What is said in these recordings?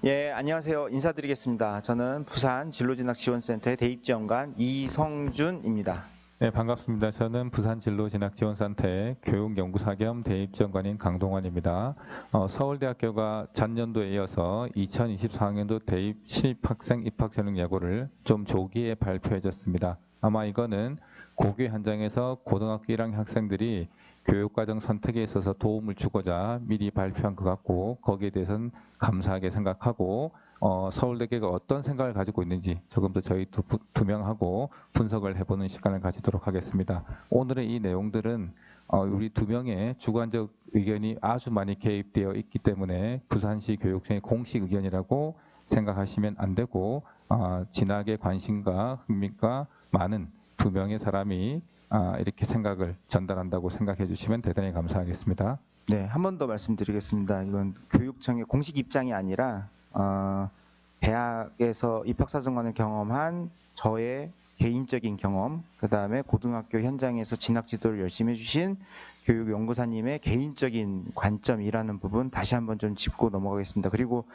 예, 안녕하세요. 인사드리겠습니다. 저는 부산 진로진학지원센터의 대입지원관 이성준입니다. 네, 반갑습니다. 저는 부산진로진학지원센터의 교육연구사 겸 대입지원관인 강동원입니다. 서울대학교가 전년도에 이어서 2024학년도 대입 신입학생 입학 전형 예고를 좀 조기에 발표해줬습니다. 아마 이거는 고교 현장에서 고등학교 1학년 학생들이 교육과정 선택에 있어서 도움을 주고자 미리 발표한 것 같고, 거기에 대해서는 감사하게 생각하고, 서울대교가 어떤 생각을 가지고 있는지 조금 더 저희 두 명하고 분석을 해보는 시간을 가지도록 하겠습니다. 오늘의 이 내용들은 우리 두 명의 주관적 의견이 아주 많이 개입되어 있기 때문에 부산시 교육청의 공식 의견이라고 생각하시면 안 되고, 진학의 관심과 흥미가 많은 두 명의 사람이 이렇게 생각을 전달한다고 생각해 주시면 대단히 감사하겠습니다. 네, 한 번 더 말씀드리겠습니다. 이건 교육청의 공식 입장이 아니라 대학에서 입학사정관을 경험한 저의 개인적인 경험, 그 다음에 고등학교 현장에서 진학 지도를 열심히 해주신 교육연구사님의 개인적인 관점이라는 부분 다시 한번 좀 짚고 넘어가겠습니다. 그리고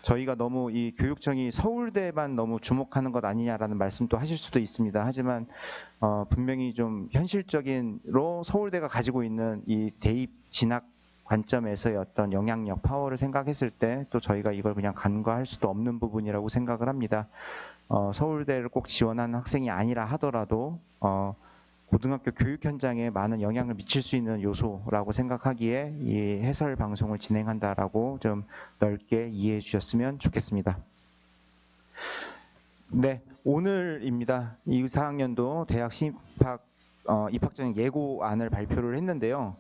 저희가 너무 이 교육청이 서울대만 너무 주목하는 것 아니냐라는 말씀도 하실 수도 있습니다. 하지만 분명히 좀 현실적인로 서울대가 가지고 있는 이 대입 진학 관점에서의 어떤 영향력, 파워를 생각했을 때 또 저희가 이걸 그냥 간과할 수도 없는 부분이라고 생각을 합니다. 서울대를 꼭 지원하는 학생이 아니라 하더라도 고등학교 교육 현장에 많은 영향을 미칠 수 있는 요소라고 생각하기에 이 해설 방송을 진행한다라고 좀 넓게 이해해 주셨으면 좋겠습니다. 네, 오늘입니다. 이 4학년도 대학 신입학 입학전형 예고안을 발표를 했는데요.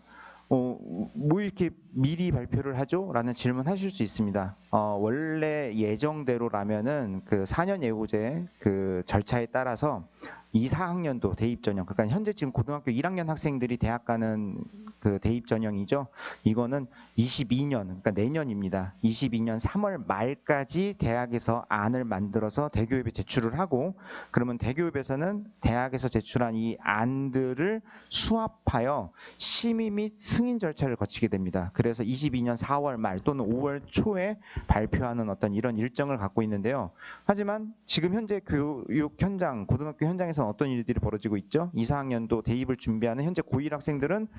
뭐 이렇게 미리 발표를 하죠? 라는 질문 하실 수 있습니다. 원래 예정대로라면은 그 4년 예고제 그 절차에 따라서 2, 4학년도 대입 전형, 그러니까 현재 지금 고등학교 1학년 학생들이 대학 가는 그 대입 전형이죠. 이거는 22년, 그러니까 내년입니다. 22년 3월 말까지 대학에서 안을 만들어서 대교협에 제출을 하고, 그러면 대교협에서는 대학에서 제출한 이 안들을 수합하여 심의 및 승인 절차를 거치게 됩니다. 그래서 22년 4월 말 또는 5월 초에 발표하는 어떤 이런 일정을 갖고 있는데요. 하지만 지금 현재 교육 현장, 고등학교 현장에서 어떤 일들이 벌어지고 있죠? 2, 4학년도 대입을 준비하는 현재 고1 학생들은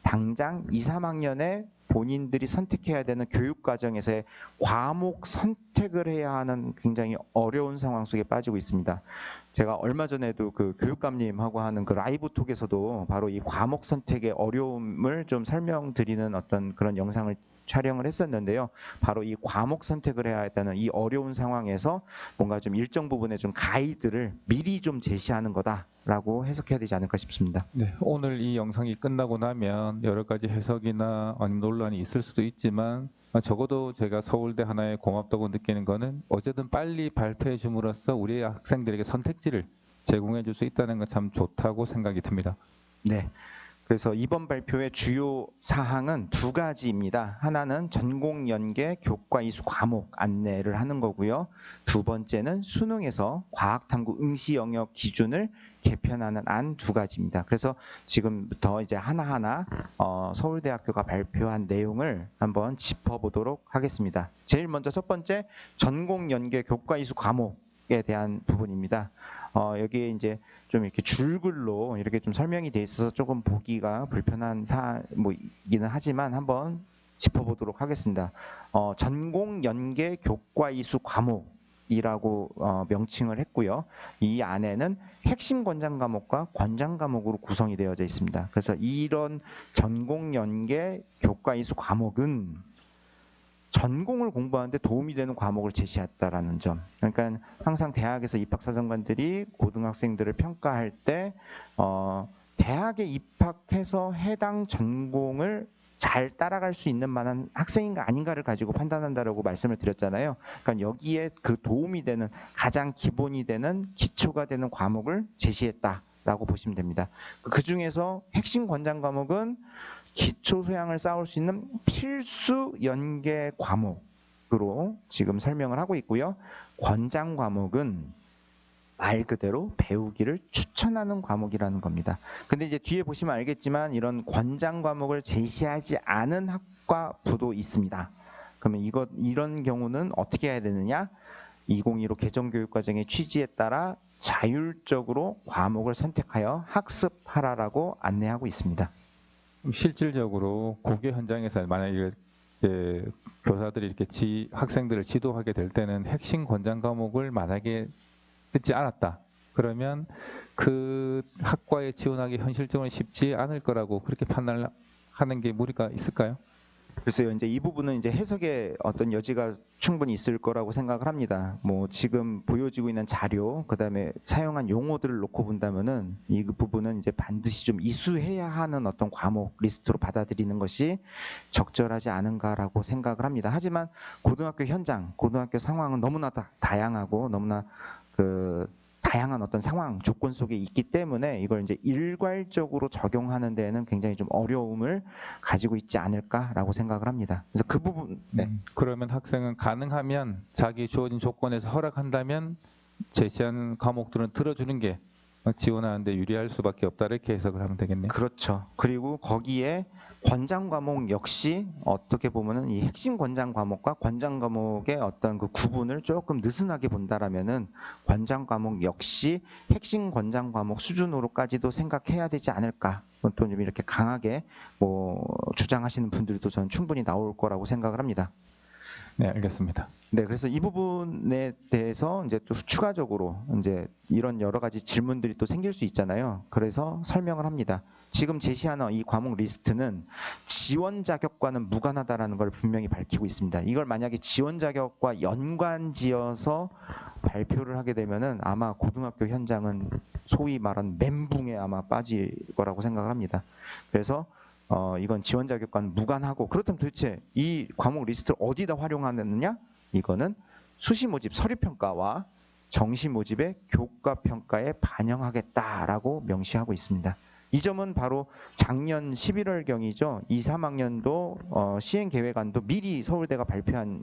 당장 2, 3학년에 본인들이 선택해야 되는 교육 과정에서의 과목 선택을 해야 하는 굉장히 어려운 상황 속에 빠지고 있습니다. 제가 얼마 전에도 그 교육감님하고 하는 그 라이브 톡에서도 바로 이 과목 선택의 어려움을 좀 설명드리는 어떤 그런 영상을 촬영을 했었는데요. 바로 이 과목 선택을 해야 했다는 이 어려운 상황에서 뭔가 좀 일정 부분의 좀 가이드를 미리 좀 제시하는 거다라고 해석해야 되지 않을까 싶습니다. 네, 오늘 이 영상이 끝나고 나면 여러 가지 해석이나 아니면 논란이 있을 수도 있지만, 적어도 제가 서울대 하나에 고맙다고 느끼는 거는 어쨌든 빨리 발표해 줌으로써 우리 학생들에게 선택지를 제공해 줄 수 있다는 건 참 좋다고 생각이 듭니다. 네. 그래서 이번 발표의 주요 사항은 두 가지입니다. 하나는 전공 연계 교과 이수 과목 안내를 하는 거고요. 두 번째는 수능에서 과학탐구 응시 영역 기준을 개편하는 안 두 가지입니다. 그래서 지금부터 이제 하나하나 서울대학교가 발표한 내용을 한번 짚어보도록 하겠습니다. 제일 먼저 첫 번째, 전공 연계 교과 이수 과목에 대한 부분입니다. 여기에 이제 좀 이렇게 줄글로 이렇게 좀 설명이 돼 있어서 조금 보기가 불편한 이기는 하지만 한번 짚어보도록 하겠습니다. 전공 연계 교과 이수 과목이라고 명칭을 했고요. 이 안에는 핵심 권장 과목과 권장 과목으로 구성이 되어져 있습니다. 그래서 이런 전공 연계 교과 이수 과목은 전공을 공부하는데 도움이 되는 과목을 제시했다라는 점. 그러니까 항상 대학에서 입학사정관들이 고등학생들을 평가할 때 대학에 입학해서 해당 전공을 잘 따라갈 수 있는 만한 학생인가 아닌가를 가지고 판단한다라고 말씀을 드렸잖아요. 그러니까 여기에 그 도움이 되는 가장 기본이 되는 기초가 되는 과목을 제시했다라고 보시면 됩니다. 그 중에서 핵심 권장 과목은 기초 소양을 쌓을 수 있는 필수 연계 과목으로 지금 설명을 하고 있고요. 권장 과목은 말 그대로 배우기를 추천하는 과목이라는 겁니다. 근데 이제 뒤에 보시면 알겠지만 이런 권장 과목을 제시하지 않은 학과부도 있습니다. 그러면 이런 경우는 어떻게 해야 되느냐? 2015 개정교육과정의 취지에 따라 자율적으로 과목을 선택하여 학습하라라고 안내하고 있습니다. 실질적으로 고교 현장에서 만약에 교사들이 이렇게 학생들을 지도하게 될 때는 핵심 권장 과목을 만약에 듣지 않았다. 그러면 그 학과에 지원하기 현실적으로 쉽지 않을 거라고 그렇게 판단을 하는 게 무리가 있을까요? 글쎄요, 이제 이 부분은 이제 해석의 어떤 여지가 충분히 있을 거라고 생각을 합니다. 뭐 지금 보여지고 있는 자료, 그다음에 사용한 용어들을 놓고 본다면은 이 부분은 이제 반드시 좀 이수해야 하는 어떤 과목 리스트로 받아들이는 것이 적절하지 않은가라고 생각을 합니다. 하지만 고등학교 현장, 고등학교 상황은 너무나 다양하고 너무나 다양한 어떤 상황, 조건 속에 있기 때문에 이걸 이제 일괄적으로 적용하는 데에는 굉장히 좀 어려움을 가지고 있지 않을까라고 생각을 합니다. 그래서 그 부분, 네. 그러면 학생은 가능하면 자기 주어진 조건에서 허락한다면 제시한 과목들은 들어주는 게 지원하는데 유리할 수밖에 없다 이렇게 해석을 하면 되겠네요. 그렇죠. 그리고 거기에 권장 과목 역시 어떻게 보면은 이 핵심 권장 과목과 권장 과목의 어떤 그 구분을 조금 느슨하게 본다라면은 권장 과목 역시 핵심 권장 과목 수준으로까지도 생각해야 되지 않을까. 또 좀 이렇게 강하게 뭐 주장하시는 분들도 저는 충분히 나올 거라고 생각을 합니다. 네, 알겠습니다. 네, 그래서 이 부분에 대해서 이제 또 추가적으로 이제 이런 여러 가지 질문들이 또 생길 수 있잖아요. 그래서 설명을 합니다. 지금 제시하는 이 과목 리스트는 지원 자격과는 무관하다라는 걸 분명히 밝히고 있습니다. 이걸 만약에 지원 자격과 연관지어서 발표를 하게 되면은 아마 고등학교 현장은 소위 말하는 멘붕에 아마 빠질 거라고 생각을 합니다. 그래서 이건 지원 자격과는 무관하고, 그렇다면 도대체 이 과목 리스트를 어디다 활용하느냐? 이거는 수시 모집 서류 평가와 정시 모집의 교과 평가에 반영하겠다라고 명시하고 있습니다. 이 점은 바로 작년 11월경이죠. 2, 3학년도 시행 계획안도 미리 서울대가 발표한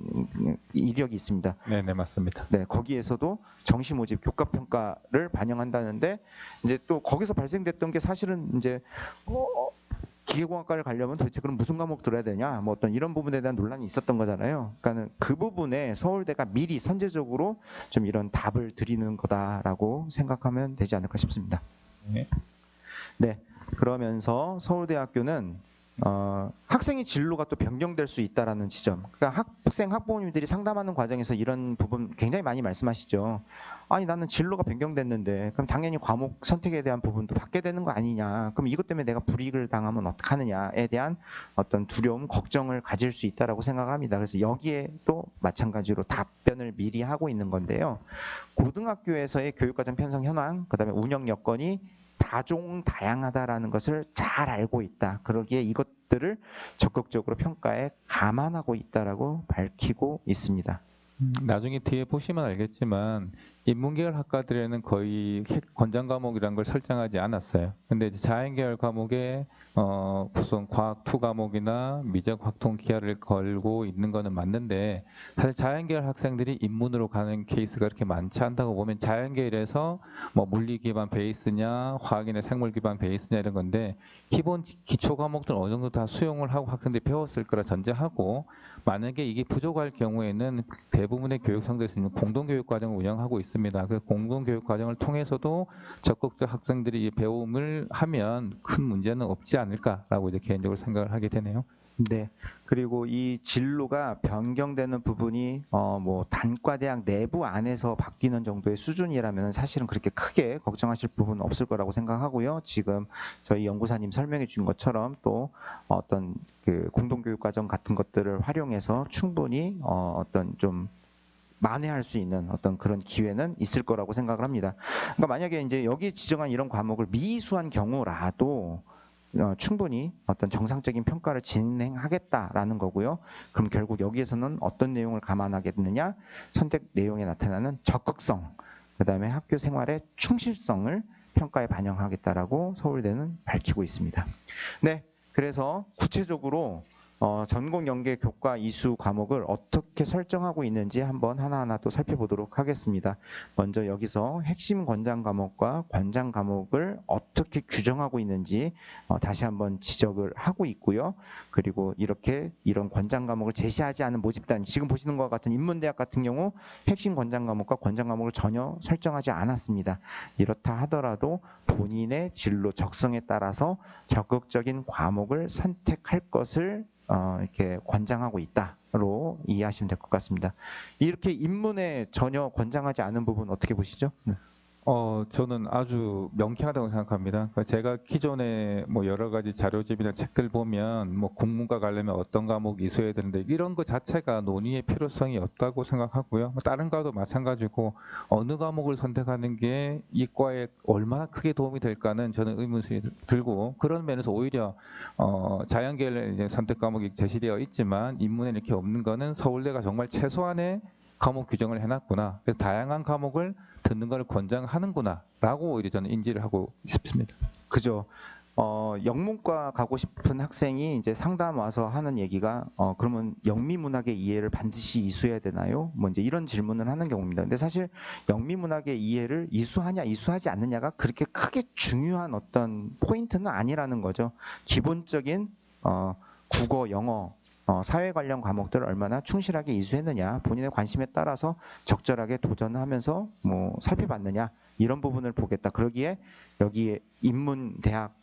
이력이 있습니다. 네, 맞습니다. 네, 거기에서도 정시 모집 교과 평가를 반영한다는데, 이제 또 거기서 발생됐던 게 사실은 이제 기계공학과를 가려면 도대체 그럼 무슨 과목 들어야 되냐, 뭐 어떤 이런 부분에 대한 논란이 있었던 거잖아요. 그러니까는 그 부분에 서울대가 미리 선제적으로 좀 이런 답을 드리는 거다라고 생각하면 되지 않을까 싶습니다. 네, 그러면서 서울대학교는 학생의 진로가 또 변경될 수 있다라는 지점. 그러니까 학부모님들이 상담하는 과정에서 이런 부분 굉장히 많이 말씀하시죠. 아니, 나는 진로가 변경됐는데 그럼 당연히 과목 선택에 대한 부분도 받게 되는 거 아니냐. 그럼 이것 때문에 내가 불이익을 당하면 어떡하느냐에 대한 어떤 두려움, 걱정을 가질 수 있다라고 생각을 합니다. 그래서 여기에 또 마찬가지로 답변을 미리 하고 있는 건데요. 고등학교에서의 교육과정 편성 현황, 그다음에 운영 여건이 다종다양하다라는 것을 잘 알고 있다. 그러기에 이것들을 적극적으로 평가에 감안하고 있다라고 밝히고 있습니다. 나중에 뒤에 보시면 알겠지만 인문계열 학과들에는 거의 권장 과목이라는 걸 설정하지 않았어요. 근데 이제 자연계열 과목에 무슨 과학 2 과목이나 미적 확통 기하를 걸고 있는 거는 맞는데, 사실 자연계열 학생들이 인문으로 가는 케이스가 그렇게 많지 않다고 보면, 자연계열에서 뭐 물리 기반 베이스냐 화학이나 생물 기반 베이스냐 이런 건데, 기본 기초 과목들은 어느 정도 다 수용을 하고 학생들이 배웠을 거라 전제하고, 만약에 이게 부족할 경우에는 대부분의 교육청도에서 있는 공동교육 과정을 운영하고 있습니다. 그 공동교육 과정을 통해서도 적극적 학생들이 배움을 하면 큰 문제는 없지 않을까라고 이제 개인적으로 생각을 하게 되네요. 네. 그리고 이 진로가 변경되는 부분이 뭐 단과대학 내부 안에서 바뀌는 정도의 수준이라면 사실은 그렇게 크게 걱정하실 부분은 없을 거라고 생각하고요. 지금 저희 연구사님 설명해 준 것처럼 또 어떤 그 공동교육 과정 같은 것들을 활용해서 충분히 어떤 좀 만회할 수 있는 어떤 그런 기회는 있을 거라고 생각을 합니다. 그러니까 만약에 이제 여기 지정한 이런 과목을 미수한 경우라도 충분히 어떤 정상적인 평가를 진행하겠다라는 거고요. 그럼 결국 여기에서는 어떤 내용을 감안하겠느냐? 선택 내용에 나타나는 적극성, 그다음에 학교 생활의 충실성을 평가에 반영하겠다라고 서울대는 밝히고 있습니다. 네, 그래서 구체적으로 전공 연계 교과 이수 과목을 어떻게 설정하고 있는지 한번 하나하나 또 살펴보도록 하겠습니다. 먼저 여기서 핵심 권장 과목과 권장 과목을 어떻게 규정하고 있는지 다시 한번 지적을 하고 있고요. 그리고 이런 권장 과목을 제시하지 않은 모집단, 지금 보시는 것 같은 인문대학 같은 경우 핵심 권장 과목과 권장 과목을 전혀 설정하지 않았습니다. 이렇다 하더라도 본인의 진로 적성에 따라서 적극적인 과목을 선택할 것을 이렇게 권장하고 있다로 이해하시면 될 것 같습니다. 이렇게 인문에 전혀 권장하지 않은 부분 어떻게 보시죠? 저는 아주 명쾌하다고 생각합니다. 그러니까 제가 기존에 뭐 여러 가지 자료집이나 책들 보면 뭐 국문과 가려면 어떤 과목 이수해야 되는데 이런 것 자체가 논의의 필요성이 없다고 생각하고요. 뭐 다른 과도 마찬가지고 어느 과목을 선택하는 게 이과에 얼마나 크게 도움이 될까는 저는 의문이 들고 그런 면에서 오히려 자연계열 이제 선택 과목이 제시되어 있지만 인문에 이렇게 없는 거는 서울대가 정말 최소한의 과목 규정을 해놨구나. 그래서 다양한 과목을 듣는 걸 권장하는구나라고 오히려 저는 인지를 하고 싶습니다. 그죠. 영문과 가고 싶은 학생이 이제 상담 와서 하는 얘기가 그러면 영미문학의 이해를 반드시 이수해야 되나요? 뭐 이제 이런 질문을 하는 경우입니다. 근데 사실 영미문학의 이해를 이수하냐 이수하지 않느냐가 그렇게 크게 중요한 어떤 포인트는 아니라는 거죠. 기본적인 국어, 영어, 사회 관련 과목들을 얼마나 충실하게 이수했느냐, 본인의 관심에 따라서 적절하게 도전하면서 뭐 살펴봤느냐 이런 부분을 보겠다. 그러기에 여기에 인문대학,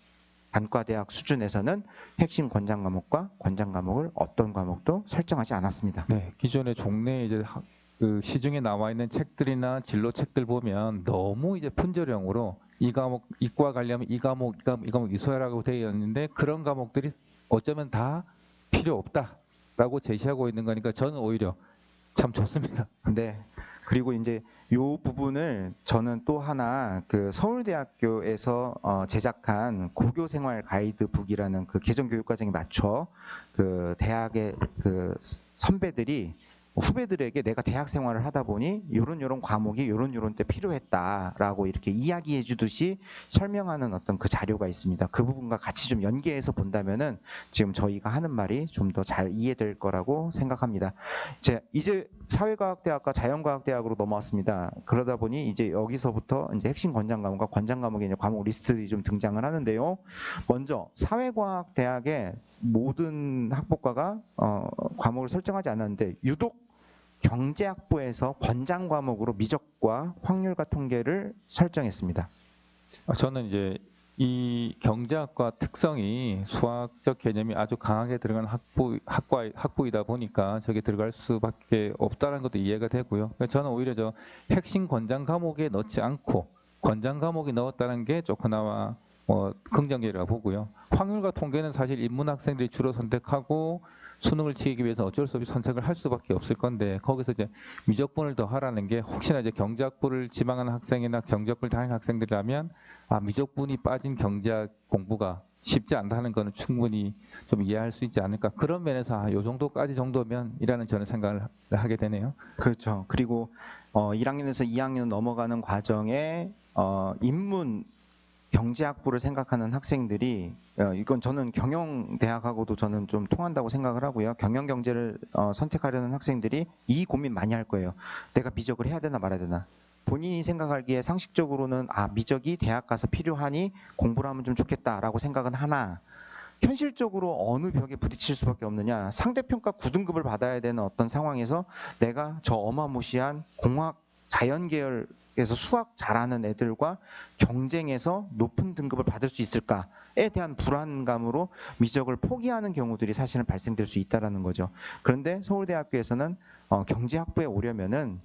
단과대학 수준에서는 핵심 권장 과목과 권장 과목을 어떤 과목도 설정하지 않았습니다. 네, 기존의 종래 이제 그 시중에 나와 있는 책들이나 진로 책들 보면 너무 이제 분절형으로 이 과목 이과 가려면 이 과목 이 과목 이수하라고 되어 있는데 그런 과목들이 어쩌면 다 필요 없다라고 제시하고 있는 거니까 저는 오히려 참 좋습니다. 네. 그리고 이제 요 부분을 저는 또 하나 그 서울대학교에서 제작한 고교생활 가이드북이라는 그 개정교육과정에 맞춰 그 대학의 그 선배들이 후배들에게 내가 대학 생활을 하다 보니 요런 과목이 요런 때 필요했다라고 이렇게 이야기해 주듯이 설명하는 어떤 그 자료가 있습니다. 그 부분과 같이 좀 연계해서 본다면은 지금 저희가 하는 말이 좀 더 잘 이해될 거라고 생각합니다. 이제 사회과학대학과 자연과학대학으로 넘어왔습니다. 그러다 보니 이제 여기서부터 이제 핵심 권장 과목과 권장 과목의 이제 과목 리스트들이 좀 등장을 하는데요. 먼저 사회과학대학의 모든 학부과가 과목을 설정하지 않았는데 유독 경제학부에서 권장 과목으로 미적과 확률과 통계를 설정했습니다. 저는 이제 이 경제학과 특성이 수학적 개념이 아주 강하게 들어간 학부이다 보니까 저게 들어갈 수밖에 없다는 것도 이해가 되고요. 저는 오히려 저 핵심 권장 과목에 넣지 않고 권장 과목에 넣었다는 게 조금나마 긍정적이라고 보고요. 확률과 통계는 사실 인문 학생들이 주로 선택하고 수능을 치기 위해서 어쩔 수 없이 선택을 할 수밖에 없을 건데 거기서 이제 미적분을 더 하라는 게 혹시나 이제 경제학부를 지망하는 학생이나 경제학부를 다니는 학생들이라면 미적분이 빠진 경제학 공부가 쉽지 않다는 거는 충분히 좀 이해할 수 있지 않을까. 그런 면에서 요 정도까지 정도면 이라는 저는 생각을 하게 되네요. 그렇죠. 그리고 1학년에서 2학년 넘어가는 과정에 인문 경제학부를 생각하는 학생들이 이건 저는 경영대학하고도 저는 좀 통한다고 생각을 하고요. 경영경제를 선택하려는 학생들이 이 고민 많이 할 거예요. 내가 미적을 해야 되나 말아야 되나. 본인이 생각하기에 상식적으로는 미적이 대학 가서 필요하니 공부를 하면 좀 좋겠다라고 생각은 하나 현실적으로 어느 벽에 부딪힐 수밖에 없느냐. 상대평가 9등급을 받아야 되는 어떤 상황에서 내가 저 어마무시한 공학 자연계열에서 수학 잘하는 애들과 경쟁해서 높은 등급을 받을 수 있을까에 대한 불안감으로 미적을 포기하는 경우들이 사실은 발생될 수 있다는 거죠. 그런데 서울대학교에서는 경제학부에 오려면은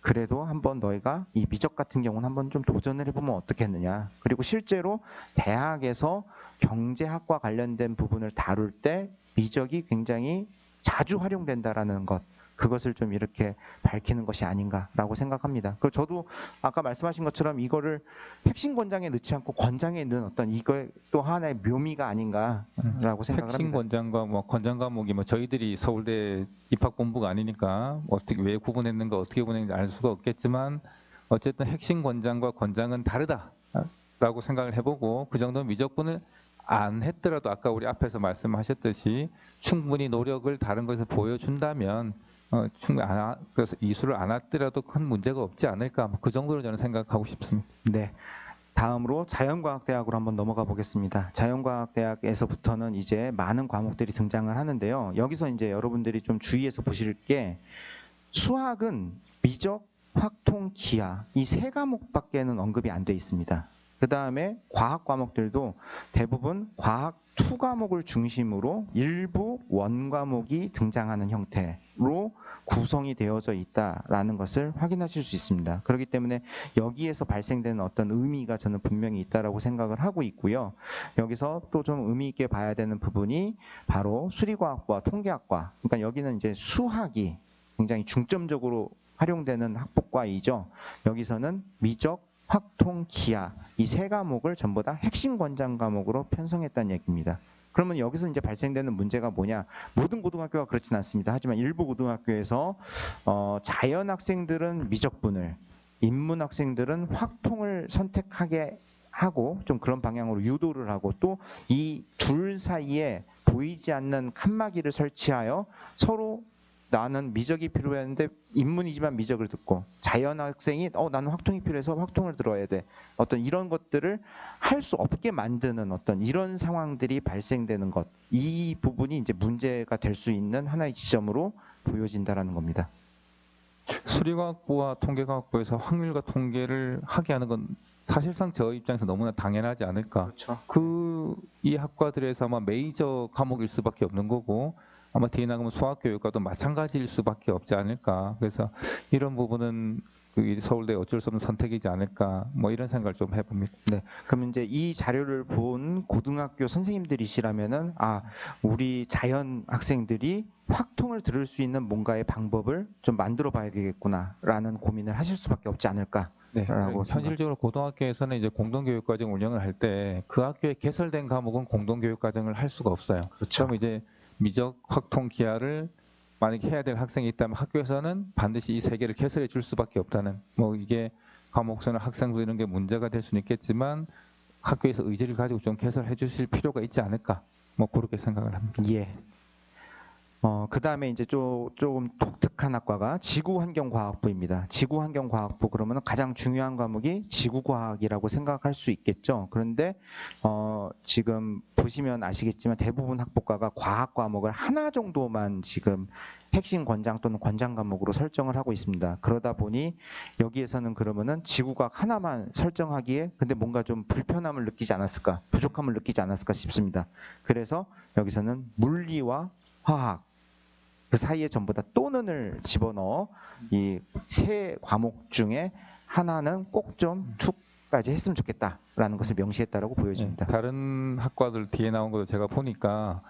그래도 한번 너희가 이 미적 같은 경우는 한번 좀 도전을 해보면 어떻겠느냐. 그리고 실제로 대학에서 경제학과 관련된 부분을 다룰 때 미적이 굉장히 자주 활용된다라는 것. 그것을 좀 이렇게 밝히는 것이 아닌가라고 생각합니다. 그리고 저도 아까 말씀하신 것처럼 이거를 핵심 권장에 넣지 않고 권장에 넣은 어떤 이거의 또 하나의 묘미가 아닌가라고 생각을 핵심 합니다. 권장과 권장 과목이 저희들이 서울대 입학 본부가 아니니까 어떻게 왜 구분했는가 어떻게 구분했는지 알 수가 없겠지만 어쨌든 핵심 권장과 권장은 다르다라고 생각을 해보고 그 정도 미적분을 안 했더라도 아까 우리 앞에서 말씀하셨듯이 충분히 노력을 다른 것에서 보여준다면 충분히 그래서 이수를 안 하더라도 큰 문제가 없지 않을까 그 정도로 저는 생각하고 싶습니다. 네. 다음으로 자연과학대학으로 한번 넘어가 보겠습니다. 자연과학대학에서부터는 이제 많은 과목들이 등장을 하는데요. 여기서 이제 여러분들이 좀 주의해서 보실 게 수학은 미적, 확통, 기하 이 세 과목밖에는 언급이 안 돼 있습니다. 그 다음에 과학 과목들도 대부분 과학 2 과목을 중심으로 일부 원 과목이 등장하는 형태로 구성이 되어져 있다라는 것을 확인하실 수 있습니다. 그렇기 때문에 여기에서 발생되는 어떤 의미가 저는 분명히 있다라고 생각을 하고 있고요. 여기서 또 좀 의미 있게 봐야 되는 부분이 바로 수리과학과 통계학과. 그러니까 여기는 이제 수학이 굉장히 중점적으로 활용되는 학부과이죠. 여기서는 미적, 확통, 기하 이 세 과목을 전부 다 핵심 권장 과목으로 편성했다는 얘기입니다. 그러면 여기서 이제 발생되는 문제가 뭐냐? 모든 고등학교가 그렇진 않습니다. 하지만 일부 고등학교에서 자연 학생들은 미적분을, 인문 학생들은 확통을 선택하게 하고 좀 그런 방향으로 유도를 하고 또 이 둘 사이에 보이지 않는 칸막이를 설치하여 서로 나는 미적이 필요했는데 인문이지만 미적을 듣고 자연 학생이 나는 확통이 필요해서 확통을 들어야 돼. 어떤 이런 것들을 할 수 없게 만드는 어떤 이런 상황들이 발생되는 것. 이 부분이 이제 문제가 될 수 있는 하나의 지점으로 보여진다라는 겁니다. 수리과학부와 통계과학부에서 확률과 통계를 하게 하는 건 사실상 저 입장에서 너무나 당연하지 않을까. 그렇죠. 이 학과들에서 아마 메이저 과목일 수밖에 없는 거고 아마 뒤에 나가면 수학교육과도 마찬가지일 수밖에 없지 않을까. 그래서 이런 부분은 서울대 어쩔 수 없는 선택이지 않을까. 뭐 이런 생각을 좀 해봅니다. 네. 그럼 이제 이 자료를 본 고등학교 선생님들이시라면은 우리 자연 학생들이 확통을 들을 수 있는 뭔가의 방법을 좀 만들어 봐야 되겠구나라는 고민을 하실 수밖에 없지 않을까. 네, 라고 현실적으로 고등학교에서는 이제 공동교육과정 운영을 할 때 그 학교에 개설된 과목은 공동교육과정을 할 수가 없어요. 그렇죠. 그럼 이제 미적, 확통, 기하를 만약에 해야 될 학생이 있다면 학교에서는 반드시 이 세 개를 개설해 줄 수밖에 없다는 뭐 이게 과목수나 학생부 이런 게 문제가 될 수는 있겠지만 학교에서 의지를 가지고 좀 개설해 주실 필요가 있지 않을까 뭐 그렇게 생각을 합니다. 예. 그 다음에 이제 조금 독특한 학과가 지구환경과학부입니다. 지구환경과학부 그러면 가장 중요한 과목이 지구과학이라고 생각할 수 있겠죠. 그런데 지금 보시면 아시겠지만 대부분 학부과가 과학 과목을 하나 정도만 지금 핵심 권장 또는 권장 과목으로 설정을 하고 있습니다. 그러다 보니 여기에서는 그러면은 지구과학 하나만 설정하기에 근데 뭔가 좀 불편함을 느끼지 않았을까, 부족함을 느끼지 않았을까 싶습니다. 그래서 여기서는 물리와 화학 그 사이에 전부 다 또는을 집어넣어 이 세 과목 중에 하나는 꼭 좀 툭까지 했으면 좋겠다라는 것을 명시했다라고 보여집니다. 다른 학과들 뒤에 나온 것도 제가 보니까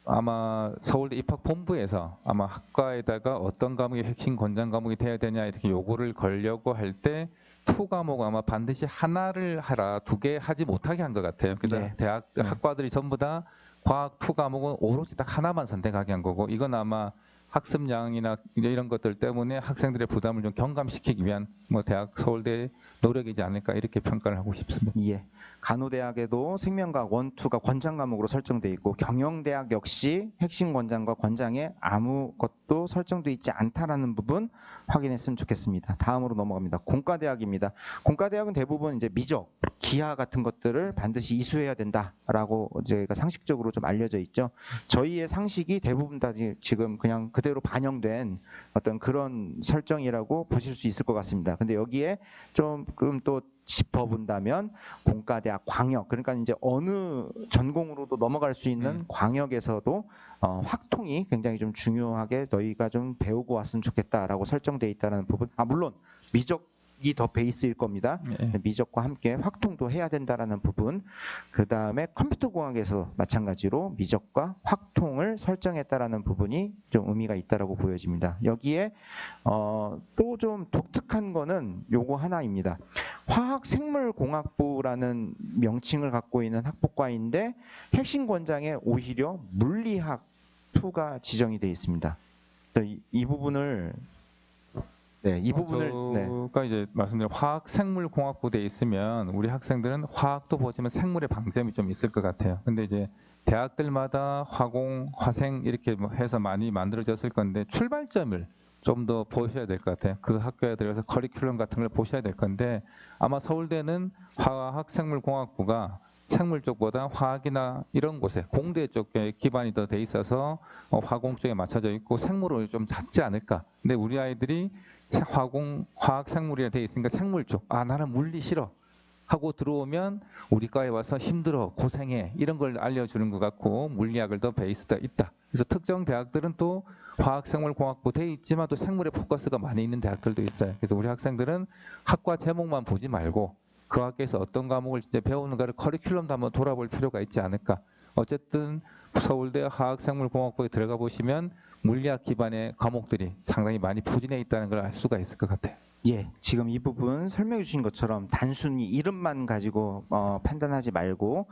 아마 서울대 입학본부에서 아마 학과에다가 어떤 과목이 핵심 권장 과목이 돼야 되냐 이렇게 요구를 걸려고 할 때 투 과목 아마 반드시 하나를 하라 2개 하지 못하게 한 것 같아요. 그래서 네. 대학 학과들이 전부 다 과학 투 과목은 오로지 딱 하나만 선택하게 한 거고 이건 아마 학습량이나 이런 것들 때문에 학생들의 부담을 좀 경감시키기 위한 뭐 대학 서울대 노력이지 않을까 이렇게 평가를 하고 싶습니다. 예. 간호대학에도 생명과학 1, 2가 권장 과목으로 설정돼 있고 경영대학 역시 핵심 권장과 권장에 아무것도 설정돼 있지 않다라는 부분 확인했으면 좋겠습니다. 다음으로 넘어갑니다. 공과대학입니다. 공과대학은 대부분 이제 미적, 기하 같은 것들을 반드시 이수해야 된다라고 저희가 상식적으로 좀 알려져 있죠. 저희의 상식이 대부분 다 지금 그냥 그대로 반영된 어떤 그런 설정이라고 보실 수 있을 것 같습니다. 근데 여기에 조금 또 짚어본다면 공과대학 광역 그러니까 이제 어느 전공으로도 넘어갈 수 있는 광역에서도 확통이 굉장히 좀 중요하게 너희가 좀 배우고 왔으면 좋겠다라고 설정돼 있다는 부분. 물론 미적이 더 베이스일 겁니다. 미적과 함께 확통도 해야 된다라는 부분. 그 다음에 컴퓨터공학에서 마찬가지로 미적과 확통을 설정했다라는 부분이 좀 의미가 있다라고 보여집니다. 여기에 또 좀 독특한 거는 요거 하나입니다. 화학생물공학부라는 명칭을 갖고 있는 학부과인데 핵심 권장에 오히려 물리학 2가 지정이 되어 있습니다. 이 부분을 네, 이 부분을 네. 제가 이제 말씀드린 화학생물공학부대에 있으면 우리 학생들은 화학도 보지만 생물의 방점이 좀 있을 것 같아요. 근데 이제 대학들마다 화공, 화생 이렇게 뭐 해서 많이 만들어졌을 건데 출발점을 좀 더 보셔야 될 것 같아요. 그 학교에 들어서 커리큘럼 같은 걸 보셔야 될 건데 아마 서울대는 화학생물공학부가 생물 쪽보다 화학이나 이런 곳에 공대 쪽에 기반이 더 돼 있어서 화공 쪽에 맞춰져 있고 생물을 좀 작지 않을까. 근데 우리 아이들이 화공, 화학 생물이라 돼 있으니까 생물 쪽, 아 나는 물리 싫어 하고 들어오면 우리 과에 와서 힘들어, 고생해 이런 걸 알려주는 것 같고 물리학을 더 베이스가 있다. 그래서 특정 대학들은 또 화학생물공학부 돼 있지만 또 생물에 포커스가 많이 있는 대학들도 있어요. 그래서 우리 학생들은 학과 제목만 보지 말고 그 학교에서 어떤 과목을 진짜 배우는가를 커리큘럼도 한번 돌아볼 필요가 있지 않을까. 어쨌든 서울대 화학생물공학부에 들어가 보시면 물리학 기반의 과목들이 상당히 많이 포진해 있다는 걸 알 수가 있을 것 같아요. 예, 지금 이 부분 설명해 주신 것처럼 단순히 이름만 가지고 판단하지 말고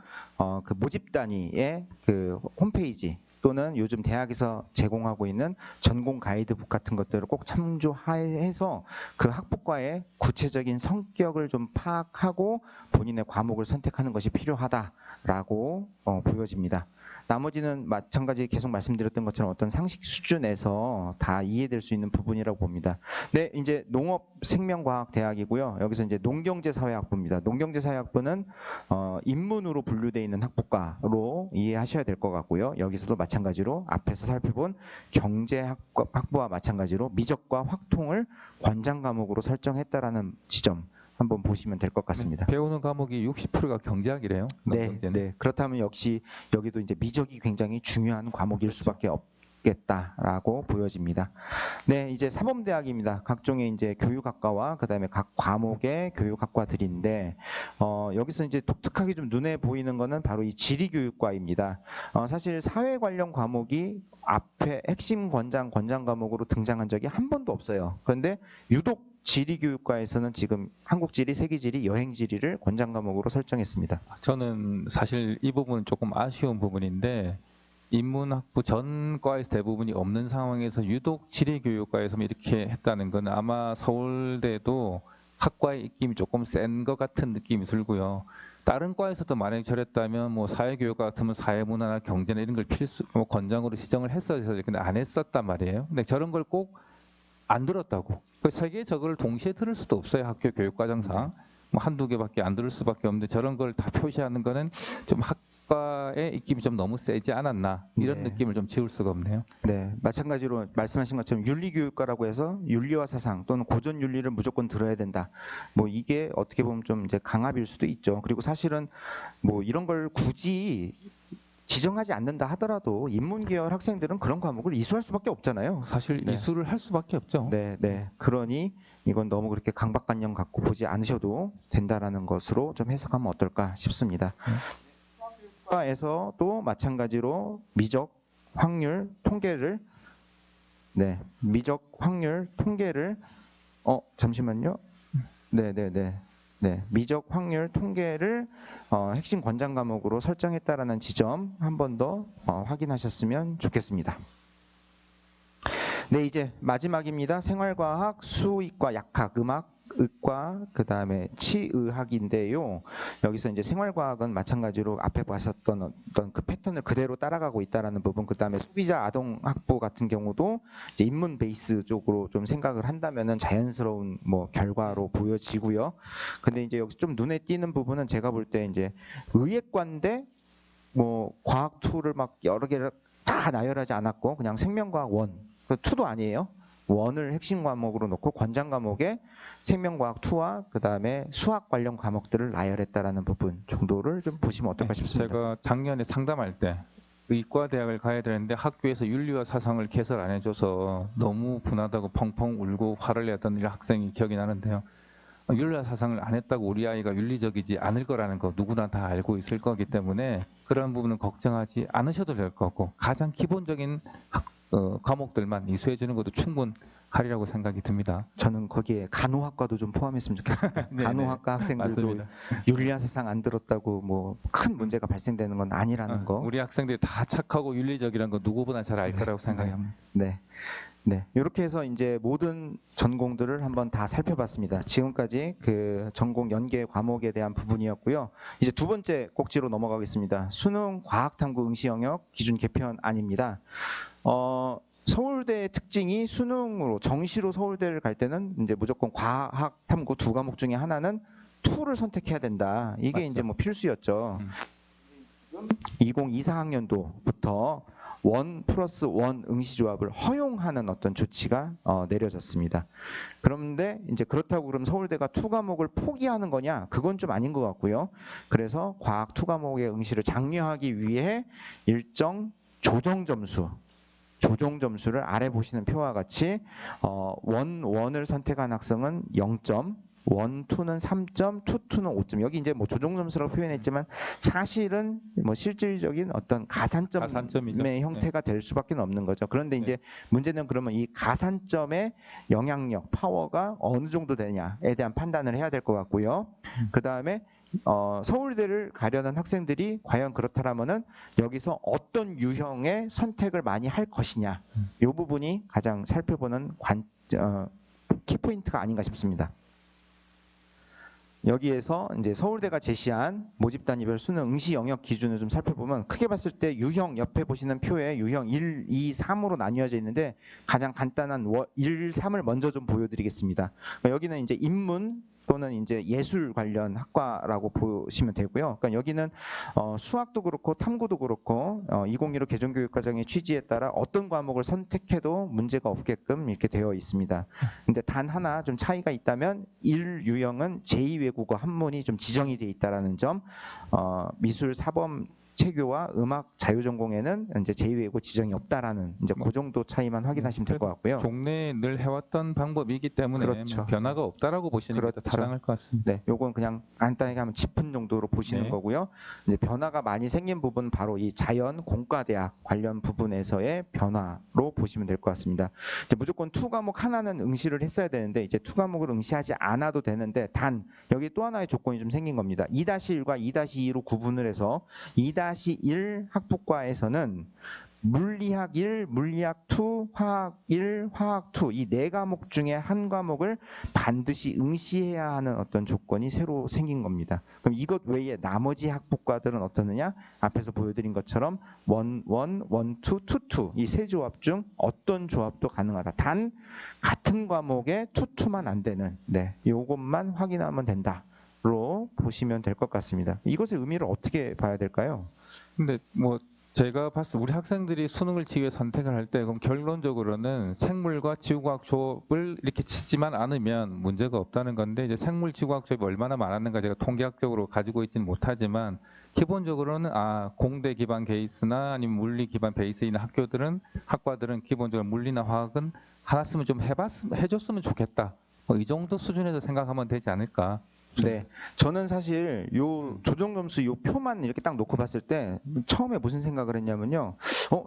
그 모집 단위의 그 홈페이지 또는 요즘 대학에서 제공하고 있는 전공 가이드북 같은 것들을 꼭 참조해서 그 학부과의 구체적인 성격을 좀 파악하고 본인의 과목을 선택하는 것이 필요하다라고 보여집니다. 나머지는 마찬가지 계속 말씀드렸던 것처럼 어떤 상식 수준에서 다 이해될 수 있는 부분이라고 봅니다. 네, 이제 농업생명과학대학이고요. 여기서 이제 농경제사회학부입니다. 농경제사회학부는 인문으로 분류되어 있는 학부과로 이해하셔야 될 것 같고요. 여기서도 마찬가지로 앞에서 살펴본 경제학부와 마찬가지로 미적과 확통을 권장 과목으로 설정했다라는 지점 한번 보시면 될 것 같습니다. 배우는 과목이 60%가 경제학이래요. 네, 네. 그렇다면 역시 여기도 이제 미적이 굉장히 중요한 과목일 수밖에 없겠다라고 보여집니다. 네, 이제 사범대학입니다. 각종의 이제 교육학과와 그다음에 각 과목의 교육학과들인데 여기서 이제 독특하게 좀 눈에 보이는 거는 바로 이 지리교육과입니다. 사실 사회 관련 과목이 앞에 핵심 권장 과목으로 등장한 적이 한 번도 없어요. 그런데 유독 지리교육과에서는 지금 한국지리, 세계지리, 여행지리를 권장 과목으로 설정했습니다. 저는 사실 이 부분은 조금 아쉬운 부분인데 인문학부 전 과에서 대부분이 없는 상황에서 유독 지리교육과에서만 이렇게 했다는 건 아마 서울대도 학과의 입김이 조금 센 것 같은 느낌이 들고요. 다른 과에서도 만약에 저랬다면 뭐 사회교육과 같으면 사회문화나 경제나 이런 걸 필수 권장으로 지정을 했어야 돼서 근데 안 했었단 말이에요. 근데 저런 걸 꼭 안 들었다고. 세 개 저걸 동시에 들을 수도 없어요. 학교 교육과정상. 뭐 한두 개밖에 안 들을 수밖에 없는데 저런 걸 다 표시하는 거는 좀 학과의 입김이 좀 너무 세지 않았나 이런 네. 느낌을 좀 지울 수가 없네요. 네, 마찬가지로 말씀하신 것처럼 윤리교육과라고 해서 윤리와 사상 또는 고전 윤리를 무조건 들어야 된다. 뭐 이게 어떻게 보면 좀 이제 강압일 수도 있죠. 그리고 사실은 뭐 이런 걸 굳이 지정하지 않는다 하더라도 인문계열 학생들은 그런 과목을 이수할 수밖에 없잖아요. 사실 네. 이수를 할 수밖에 없죠. 네, 네. 그러니 이건 너무 그렇게 강박관념 갖고 보지 않으셔도 된다라는 것으로 좀 해석하면 어떨까 싶습니다. 과에서도 마찬가지로 미적 확률 통계를 미적 확률 통계를 잠시만요. 네, 미적 확률 통계를 핵심 권장 과목으로 설정했다라는 지점 한 번 더 확인하셨으면 좋겠습니다. 네, 이제 마지막입니다. 생활과학, 수의과, 약학, 음악, 의과, 그 다음에 치의학인데요. 여기서 이제 생활과학은 마찬가지로 앞에 보셨던 어떤 그 패턴을 그대로 따라가고 있다라는 부분, 그 다음에 소비자 아동학부 같은 경우도 이제 인문 베이스 쪽으로 좀 생각을 한다면은 자연스러운 뭐 결과로 보여지고요. 근데 이제 여기 좀 눈에 띄는 부분은 제가 볼 때 이제 의예과인데 뭐 과학 2를 막 여러 개를 다 나열하지 않았고 그냥 생명과학 1, 그 2도 아니에요. 원을 핵심 과목으로 놓고 권장 과목에 생명과학 2와 그 다음에 수학 관련 과목들을 나열했다라는 부분 정도를 좀 보시면 어떨까 싶습니다. 제가 작년에 상담할 때 의과대학을 가야 되는데 학교에서 윤리와 사상을 개설 안 해줘서 너무 분하다고 펑펑 울고 화를 냈던 일 학생이 기억이 나는데요. 윤리와 사상을 안 했다고 우리 아이가 윤리적이지 않을 거라는 거 누구나 다 알고 있을 거기 때문에 그런 부분은 걱정하지 않으셔도 될 거고 가장 기본적인 과목들만 이수해 주는 것도 충분하리라고 생각이 듭니다. 저는 거기에 간호학과도 좀 포함했으면 좋겠습니다. 간호학과 학생들도 맞습니다. 윤리와 사상 안 들었다고 뭐 큰 문제가 발생되는 건 아니라는 거. 우리 학생들이 다 착하고 윤리적이라는 거 누구보다 잘 알 거라고 생각합니다. 네. 네, 이렇게 해서 이제 모든 전공들을 한번 다 살펴봤습니다. 지금까지 그 전공 연계 과목에 대한 부분이었고요. 이제 두 번째 꼭지로 넘어가겠습니다. 수능 과학탐구 응시 영역 기준 개편안입니다. 서울대의 특징이 수능으로 정시로 서울대를 갈 때는 이제 무조건 과학 탐구 두 과목 중에 하나는 2를 선택해야 된다. 이게 맞죠. 이제 뭐 필수였죠. 2024학년도부터 1+1 응시 조합을 허용하는 어떤 조치가 내려졌습니다. 그런데 이제 그렇다고 그럼 서울대가 2 과목을 포기하는 거냐? 그건 좀 아닌 것 같고요. 그래서 과학 2 과목의 응시를 장려하기 위해 일정 조정 점수를 아래 보시는 표와 같이 원을 선택한 학생은 0점, 1, 2는 3점, 2, 2는 5점. 여기 이제 뭐 조정 점수라고 표현했지만 사실은 뭐 실질적인 어떤 가산점의 가산점이죠. 형태가 될 수밖에 없는 거죠. 그런데 네. 이제 문제는 그러면 이 가산점의 영향력, 파워가 어느 정도 되냐에 대한 판단을 해야 될 것 같고요. 그 다음에 서울대를 가려는 학생들이 과연 그렇다라면은 여기서 어떤 유형의 선택을 많이 할 것이냐, 이 부분이 가장 살펴보는 키포인트가 아닌가 싶습니다. 여기에서 이제 서울대가 제시한 모집 단위별 수능 응시 영역 기준을 좀 살펴보면 크게 봤을 때 유형 옆에 보시는 표에 유형 1, 2, 3으로 나뉘어져 있는데 가장 간단한 1, 3을 먼저 좀 보여드리겠습니다. 여기는 이제 인문 또는 이제 예술 관련 학과라고 보시면 되고요. 그러니까 여기는 수학도 그렇고 탐구도 그렇고 2015 개정교육과정의 취지에 따라 어떤 과목을 선택해도 문제가 없게끔 이렇게 되어 있습니다. 근데 단 하나 좀 차이가 있다면 1유형은 제2외국어 한문이 좀 지정이 되어 있다라는 점, 미술 사범 체교와 음악 자유전공에는 이제 제2외국어 지정이 없다라는 이제 그 정도 차이만 확인하시면 될 것 같고요. 동네에 늘 해왔던 방법이기 때문에 그렇죠. 뭐 변화가 없다라고 보시는 게 그렇죠. 타당할 것 같습니다. 네, 요건 그냥 간단하게 하면 짚은 정도로 보시는 네. 거고요. 이제 변화가 많이 생긴 부분 바로 이 자연 공과대학 관련 부분에서의 변화로 보시면 될 것 같습니다. 이제 무조건 2 과목 하나는 응시를 했어야 되는데 이제 2 과목을 응시하지 않아도 되는데 단 여기 또 하나의 조건이 좀 생긴 겁니다. 2-1과 2-2로 구분을 해서 2-1 학부과에서는 물리학 1, 물리학 2, 화학 1, 화학 2 이 4과목 중에 한 과목을 반드시 응시해야 하는 어떤 조건이 새로 생긴 겁니다. 그럼 이것 외에 나머지 학부과들은 어떠느냐? 앞에서 보여드린 것처럼 1, 1, 1, 2, 2, 2 이 세 조합 중 어떤 조합도 가능하다. 단 같은 과목에 2, 2만 안 되는 이것만 확인하면 된다로 보시면 될 것 같습니다. 이것의 의미를 어떻게 봐야 될까요? 근데 뭐 제가 봤을 때 우리 학생들이 수능을 치기 위해 선택을 할 때 그럼 결론적으로는 생물과 지구과학 조합을 이렇게 치지만 않으면 문제가 없다는 건데 이제 생물 지구과학 조합이 얼마나 많았는가 제가 통계학적으로 가지고 있지는 못하지만 기본적으로는 공대 기반 베이스나 아니면 물리 기반 베이스 있는 학과들은 기본적으로 물리나 화학은 하나쯤은 좀 해줬으면 좋겠다. 뭐 이 정도 수준에서 생각하면 되지 않을까. 네, 저는 사실 요 조정 점수 요 표만 이렇게 딱 놓고 봤을 때 처음에 무슨 생각을 했냐면요.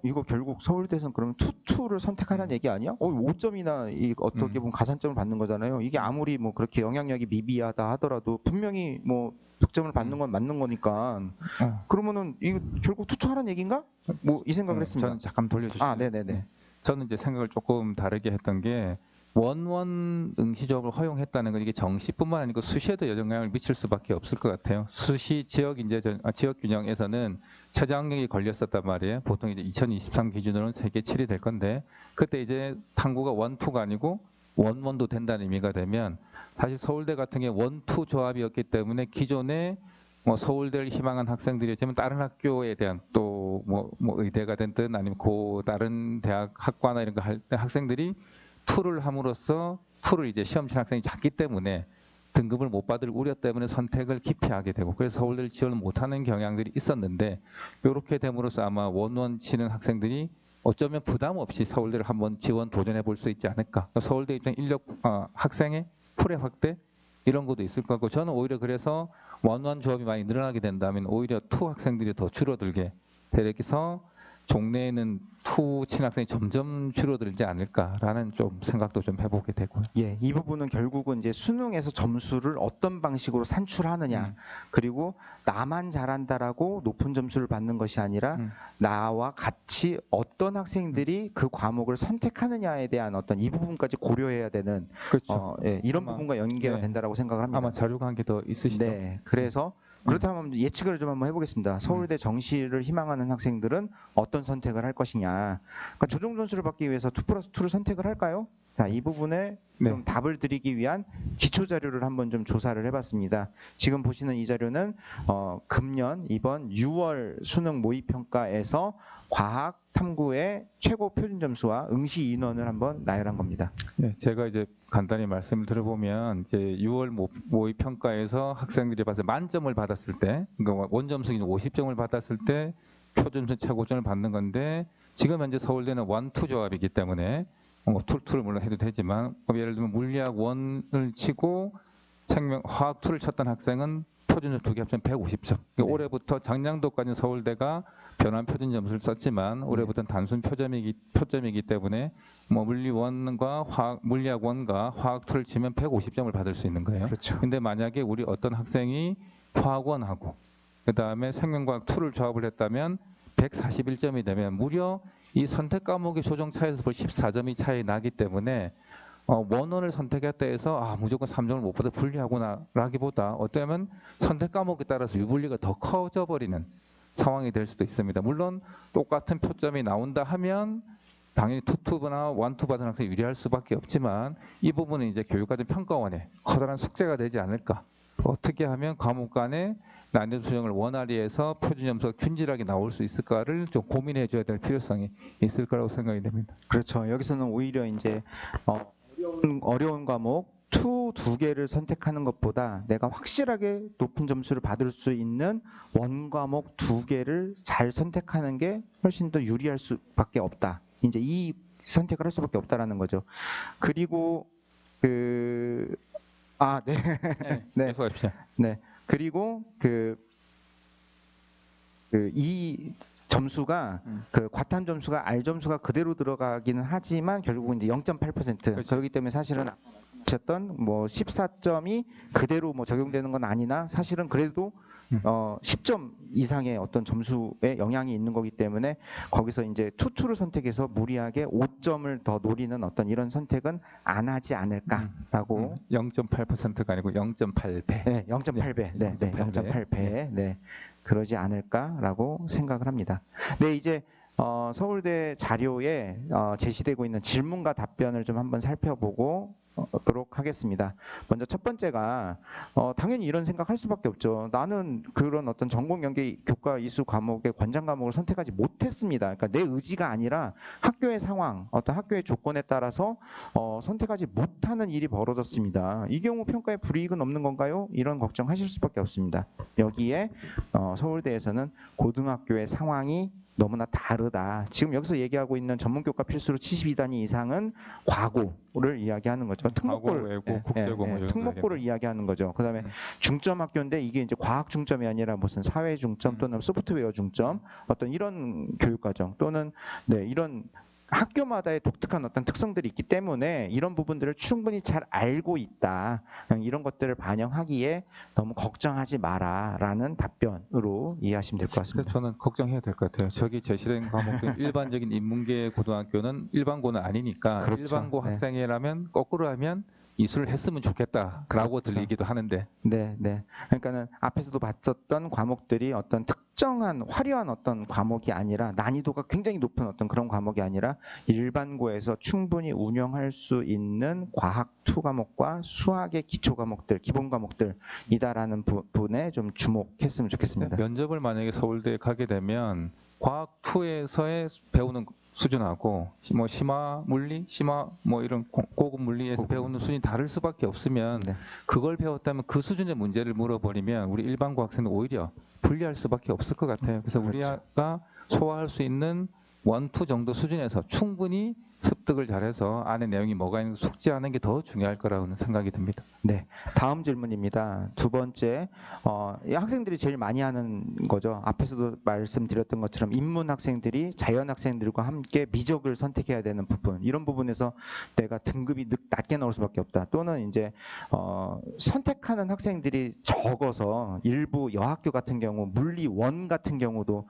이거 결국 서울대에서는 그러면 투를 선택하라는 얘기 아니야? 5점이나 어떻게 보면 가산점을 받는 거잖아요. 이게 아무리 뭐 그렇게 영향력이 미비하다 하더라도 분명히 뭐 득점을 받는 건 맞는 거니까. 그러면은 이거 결국 투하라는 얘기인가? 뭐 이 생각을 했습니다. 저는 잠깐 돌려주시죠. 네네네. 저는 이제 생각을 조금 다르게 했던 게 원원 응시조합을 허용했다는 건 이게 정시뿐만 아니고 수시에도 영향을 미칠 수밖에 없을 것 같아요. 수시 지역 균형에서는 최저학력이 걸렸었단 말이에요. 보통 이제 2023 기준으로는 세계 7이 될 건데 그때 이제 탐구가 1, 2가 아니고 1, 1도 된다는 의미가 되면 사실 서울대 같은 경우 1, 2 조합이었기 때문에 기존에 뭐 서울대를 희망한 학생들이었지만 다른 학교에 대한 또 뭐 의대가 됐든 아니면 다른 대학 학과나 이런 거 할 때 학생들이 2를 함으로써 2를 이제 시험 친 학생이 작기 때문에 등급을 못 받을 우려 때문에 선택을 기피하게 되고 그래서 서울대를 지원을 못하는 경향들이 있었는데 이렇게 됨으로써 아마 1, 1 치는 학생들이 어쩌면 부담 없이 서울대를 한번 지원 도전해 볼 수 있지 않을까. 인력 학생의 풀의 확대 이런 것도 있을 것 같고 저는 오히려 그래서 1, 1 조합이 많이 늘어나게 된다면 오히려 2 학생들이 더 줄어들게 되서 종래에는 투 친학생이 점점 줄어들지 않을까라는 좀 생각도 좀 해보게 되고요. 예, 이 부분은 결국은 이제 수능에서 점수를 어떤 방식으로 산출하느냐, 그리고 나만 잘한다라고 높은 점수를 받는 것이 아니라 나와 같이 어떤 학생들이 그 과목을 선택하느냐에 대한 어떤 이 부분까지 고려해야 되는 그렇죠. 예, 이런 아마, 부분과 연계가 네. 된다라고 생각을 합니다. 아마 자료가 한 개 더 있으시죠? 네, 그래서 그렇다면 예측을 좀 한번 해보겠습니다. 서울대 정시를 희망하는 학생들은 어떤 선택을 할 것이냐. 그러니까 조정 점수를 받기 위해서 2+2를 선택을 할까요? 자, 이 부분에 네. 좀 답을 드리기 위한 기초 자료를 한번 좀 조사를 해봤습니다. 지금 보시는 이 자료는 금년 이번 6월 수능 모의평가에서 과학 탐구의 최고 표준 점수와 응시 인원을 한번 나열한 겁니다. 네, 제가 이제 간단히 말씀을 들어보면 이제 6월 모의 평가에서 학생들이 봐서 만점을 받았을 때, 그러니까 원점수 50점을 받았을 때 표준점 최고점을 받는 건데 지금 현재 서울대는 1, 2 조합이기 때문에 툴을 물론 해도 되지만 예를 들면 물리학 1을 치고 화학 2를 쳤던 학생은 표준점 2개 합치면 150점. 그러니까 네. 올해부터 작년도까지 서울대가 변환 표준 점수를 썼지만 올해부터는 단순 표점이기 때문에 뭐 물리학 1과 화학 2를 치면 150점을 받을 수 있는 거예요. 그렇죠. 근데 만약에 우리 어떤 학생이 화학 1하고 그다음에 생명과학 2를 조합을 했다면 141점이 되면 무려 이 선택 과목의 조정 차에서 벌 14점이 차이 나기 때문에 원원을 선택했다 해서 무조건 3점을 못 받아 불리하구나라기보다 어쩌면 선택 과목에 따라서 유불리가 더 커져 버리는 상황이 될 수도 있습니다. 물론 똑같은 표점이 나온다 하면 당연히 투투나 원투 받은 학생이 유리할 수밖에 없지만 이 부분은 이제 교육과정 평가원의 커다란 숙제가 되지 않을까. 어떻게 하면 과목 간의 난이도 수정을 원활히 해서 표준 점수가 균질하게 나올 수 있을까를 좀 고민해 줘야 될 필요성이 있을 거라고 생각이 됩니다. 그렇죠. 여기서는 오히려 이제 어려운 과목 2개를 선택하는 것보다 내가 확실하게 높은 점수를 받을 수 있는 원과목 2개를 잘 선택하는 게 훨씬 더 유리할 수밖에 없다. 이제 이 선택을 할 수밖에 없다라는 거죠. 그리고 네. 네. 계속합시다. 네. 그리고 이 점수가 그 과탐 점수가 R 점수가 그대로 들어가기는 하지만 결국은 이제 0.8% 그렇죠. 그렇기 때문에 사실은 쳤던 뭐 14점이 그대로 뭐 적용되는 건 아니나 사실은 그래도 10점 이상의 어떤 점수에 영향이 있는 거기 때문에 거기서 이제 투투를 선택해서 무리하게 5점을 더 노리는 어떤 이런 선택은 안 하지 않을까라고 0.8%가 아니고 0.8배. 네, 0.8배. 네, 0.8배. 네. 그러지 않을까라고 생각을 합니다. 네, 이제 서울대 자료에 제시되고 있는 질문과 답변을 좀 한번 살펴보도록 하겠습니다. 먼저 첫 번째가 당연히 이런 생각할 수밖에 없죠. 나는 그런 어떤 전공 연계 교과 이수 과목의 권장 과목을 선택하지 못했습니다. 그러니까 내 의지가 아니라 학교의 상황, 어떤 학교의 조건에 따라서 선택하지 못하는 일이 벌어졌습니다. 이 경우 평가에 불이익은 없는 건가요? 이런 걱정하실 수밖에 없습니다. 여기에 서울대에서는 고등학교의 상황이 너무나 다르다. 지금 여기서 얘기하고 있는 전문교과 필수로 72단위 이상은 과고를 이야기하는 거죠. 특목고를 외고, 국제고 뭐 이런 특목고를 이야기하는 거죠. 그다음에 중점 학교인데 이게 이제 과학 중점이 아니라 무슨 사회 중점 또는 소프트웨어 중점 어떤 이런 교육과정 또는 이런 학교마다의 독특한 어떤 특성들이 있기 때문에 이런 부분들을 충분히 잘 알고 있다. 이런 것들을 반영하기에 너무 걱정하지 마라라는 답변으로 이해하시면 될 것 같습니다. 저는 걱정해야 될 것 같아요. 저기 제시된 과목은 일반적인 인문계 고등학교는 일반고는 아니니까 그렇죠. 일반고 네. 학생이라면 거꾸로 하면 이수를 했으면 좋겠다라고 들리기도 하는데. 네. 그러니까는 앞에서도 봤었던 과목들이 어떤 특정한 화려한 어떤 과목이 아니라 난이도가 굉장히 높은 어떤 그런 과목이 아니라 일반고에서 충분히 운영할 수 있는 과학 2 과목과 수학의 기초 과목들, 기본 과목들이다라는 부분에 좀 주목했으면 좋겠습니다. 면접을 만약에 서울대에 가게 되면 과학 2에서의 배우는 수준하고 뭐 심화 물리, 뭐 이런 고급 물리에서 배우는 수준이 다를 수밖에 없으면 그걸 배웠다면 그 수준의 문제를 물어버리면 우리 일반고 학생은 오히려 불리할 수밖에 없을 것 같아요. 그래서 그렇죠. 우리가 소화할 수 있는 1, 2 정도 수준에서 충분히 습득을 잘해서 안에 내용이 뭐가 있는지 숙지하는 게 더 중요할 거라고는 생각이 듭니다. 네, 다음 질문입니다. 두 번째, 이 학생들이 제일 많이 하는 거죠. 앞에서도 말씀드렸던 것처럼 인문 학생들이 자연 학생들과 함께 미적을 선택해야 되는 부분, 이런 부분에서 내가 등급이 낮게 나올 수밖에 없다. 또는 이제 선택하는 학생들이 적어서 일부 여학교 같은 경우, 물리 원 같은 경우도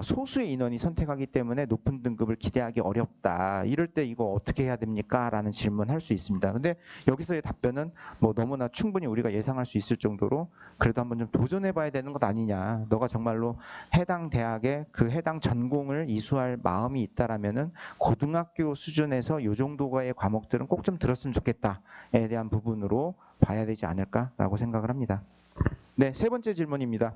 소수의 인원이 선택하기 때문에 높은 등급을 기대하기 어렵다. 이럴 때 이거 어떻게 해야 됩니까? 라는 질문 할 수 있습니다. 근데 여기서의 답변은 뭐 너무나 충분히 우리가 예상할 수 있을 정도로 그래도 한번 좀 도전해 봐야 되는 것 아니냐. 너가 정말로 해당 대학에 그 해당 전공을 이수할 마음이 있다라면은 고등학교 수준에서 이 정도의 과목들은 꼭 좀 들었으면 좋겠다에 대한 부분으로 봐야 되지 않을까라고 생각을 합니다. 네, 세 번째 질문입니다.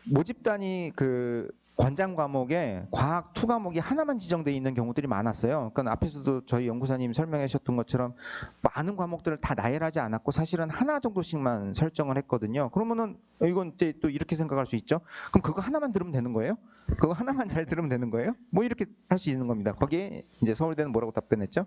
모집 단위 그 권장 과목에 과학 2 과목이 하나만 지정되어 있는 경우들이 많았어요. 그러니까 앞에서도 저희 연구사님 설명해 주셨던 것처럼 많은 과목들을 다 나열하지 않았고 사실은 하나 정도씩만 설정을 했거든요. 그러면은 이건 또 이렇게 생각할 수 있죠. 그럼 그거 하나만 들으면 되는 거예요? 그거 하나만 잘 들으면 되는 거예요? 뭐 이렇게 할 수 있는 겁니다. 거기에 이제 서울대는 뭐라고 답변했죠?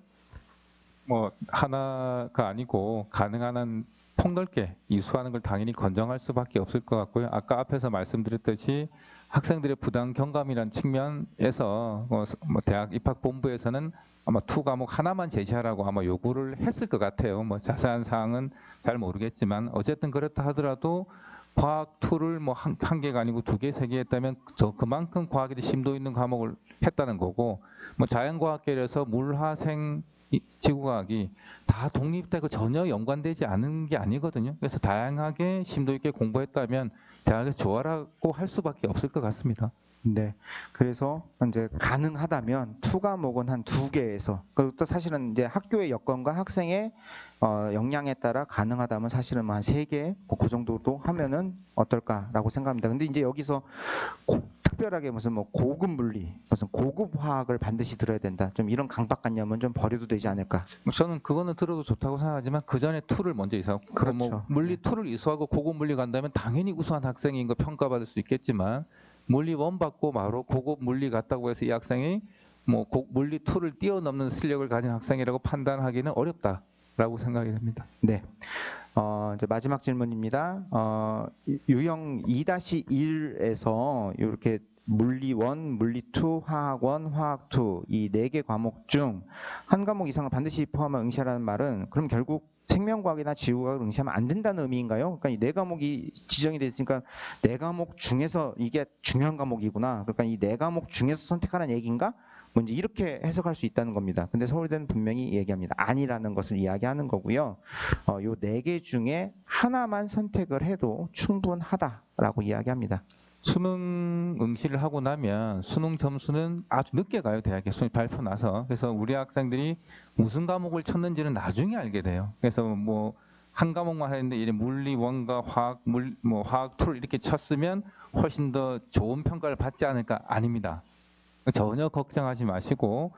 뭐 하나가 아니고 가능한 한 폭넓게 이수하는 걸 당연히 권장할 수밖에 없을 것 같고요. 아까 앞에서 말씀드렸듯이 학생들의 부당 경감이라는 측면에서 뭐 대학 입학본부에서는 아마 2 과목 하나만 제시하라고 아마 요구를 했을 것 같아요. 뭐 자세한 사항은 잘 모르겠지만 어쨌든 그렇다 하더라도 과학 2를 뭐 한 개가 아니고 2개, 3개 했다면 그만큼 과학에 심도 있는 과목을 했다는 거고, 뭐 자연과학계에서 물화생 지구과학이 다 독립되고 전혀 연관되지 않은 게 아니거든요. 그래서 다양하게 심도 있게 공부했다면 대학에서 좋아라고 할 수밖에 없을 것 같습니다. 네, 그래서 이제 가능하다면 2 과목은 한 2개에서 그것도 사실은 이제 학교의 여건과 학생의 역량에 따라 가능하다면 사실은 한 3개 그 정도도 하면은 어떨까라고 생각합니다. 근데 이제 여기서 특별하게 무슨 뭐 고급 물리, 무슨 고급 화학을 반드시 들어야 된다. 좀 이런 강박관념은 좀 버려도 되지 않을까. 저는 그거는 들어도 좋다고 생각하지만 그 전에 2를 먼저 이수하고, 그렇죠. 뭐 물리 2를 이수하고 고급 물리 간다면 당연히 우수한 학생인 거 평가받을 수 있겠지만 물리 1 받고 바로 고급 물리 갔다고 해서 이 학생이 뭐 물리 2를 뛰어넘는 실력을 가진 학생이라고 판단하기는 어렵다라고 생각이 됩니다. 네. 이제 마지막 질문입니다. 유형 2-1에서 이렇게 물리 1, 물리 2, 화학 1, 화학 2 이 4개 과목 중 한 과목 이상을 반드시 포함한 응시하라는 말은 그럼 결국 생명과학이나 지구과학을 응시하면 안 된다는 의미인가요? 그러니까 이 4과목이 지정이 되어 있으니까 4과목 중에서 이게 중요한 과목이구나. 그러니까 이 4과목 중에서 선택하라는 얘기인가? 뭐 이제 이렇게 해석할 수 있다는 겁니다. 근데 서울대는 분명히 얘기합니다. 아니라는 것을 이야기하는 거고요. 요 4개 중에 하나만 선택을 해도 충분하다라고 이야기합니다. 수능 응시를 하고 나면 수능 점수는 아주 늦게 가요. 대학에 수능 발표 나서. 그래서 우리 학생들이 무슨 과목을 쳤는지는 나중에 알게 돼요. 그래서 뭐 한 과목만 했는데 이제 물리 1과 화학, 화학 2를 이렇게 쳤으면 훨씬 더 좋은 평가를 받지 않을까? 아닙니다. 전혀 걱정하지 마시고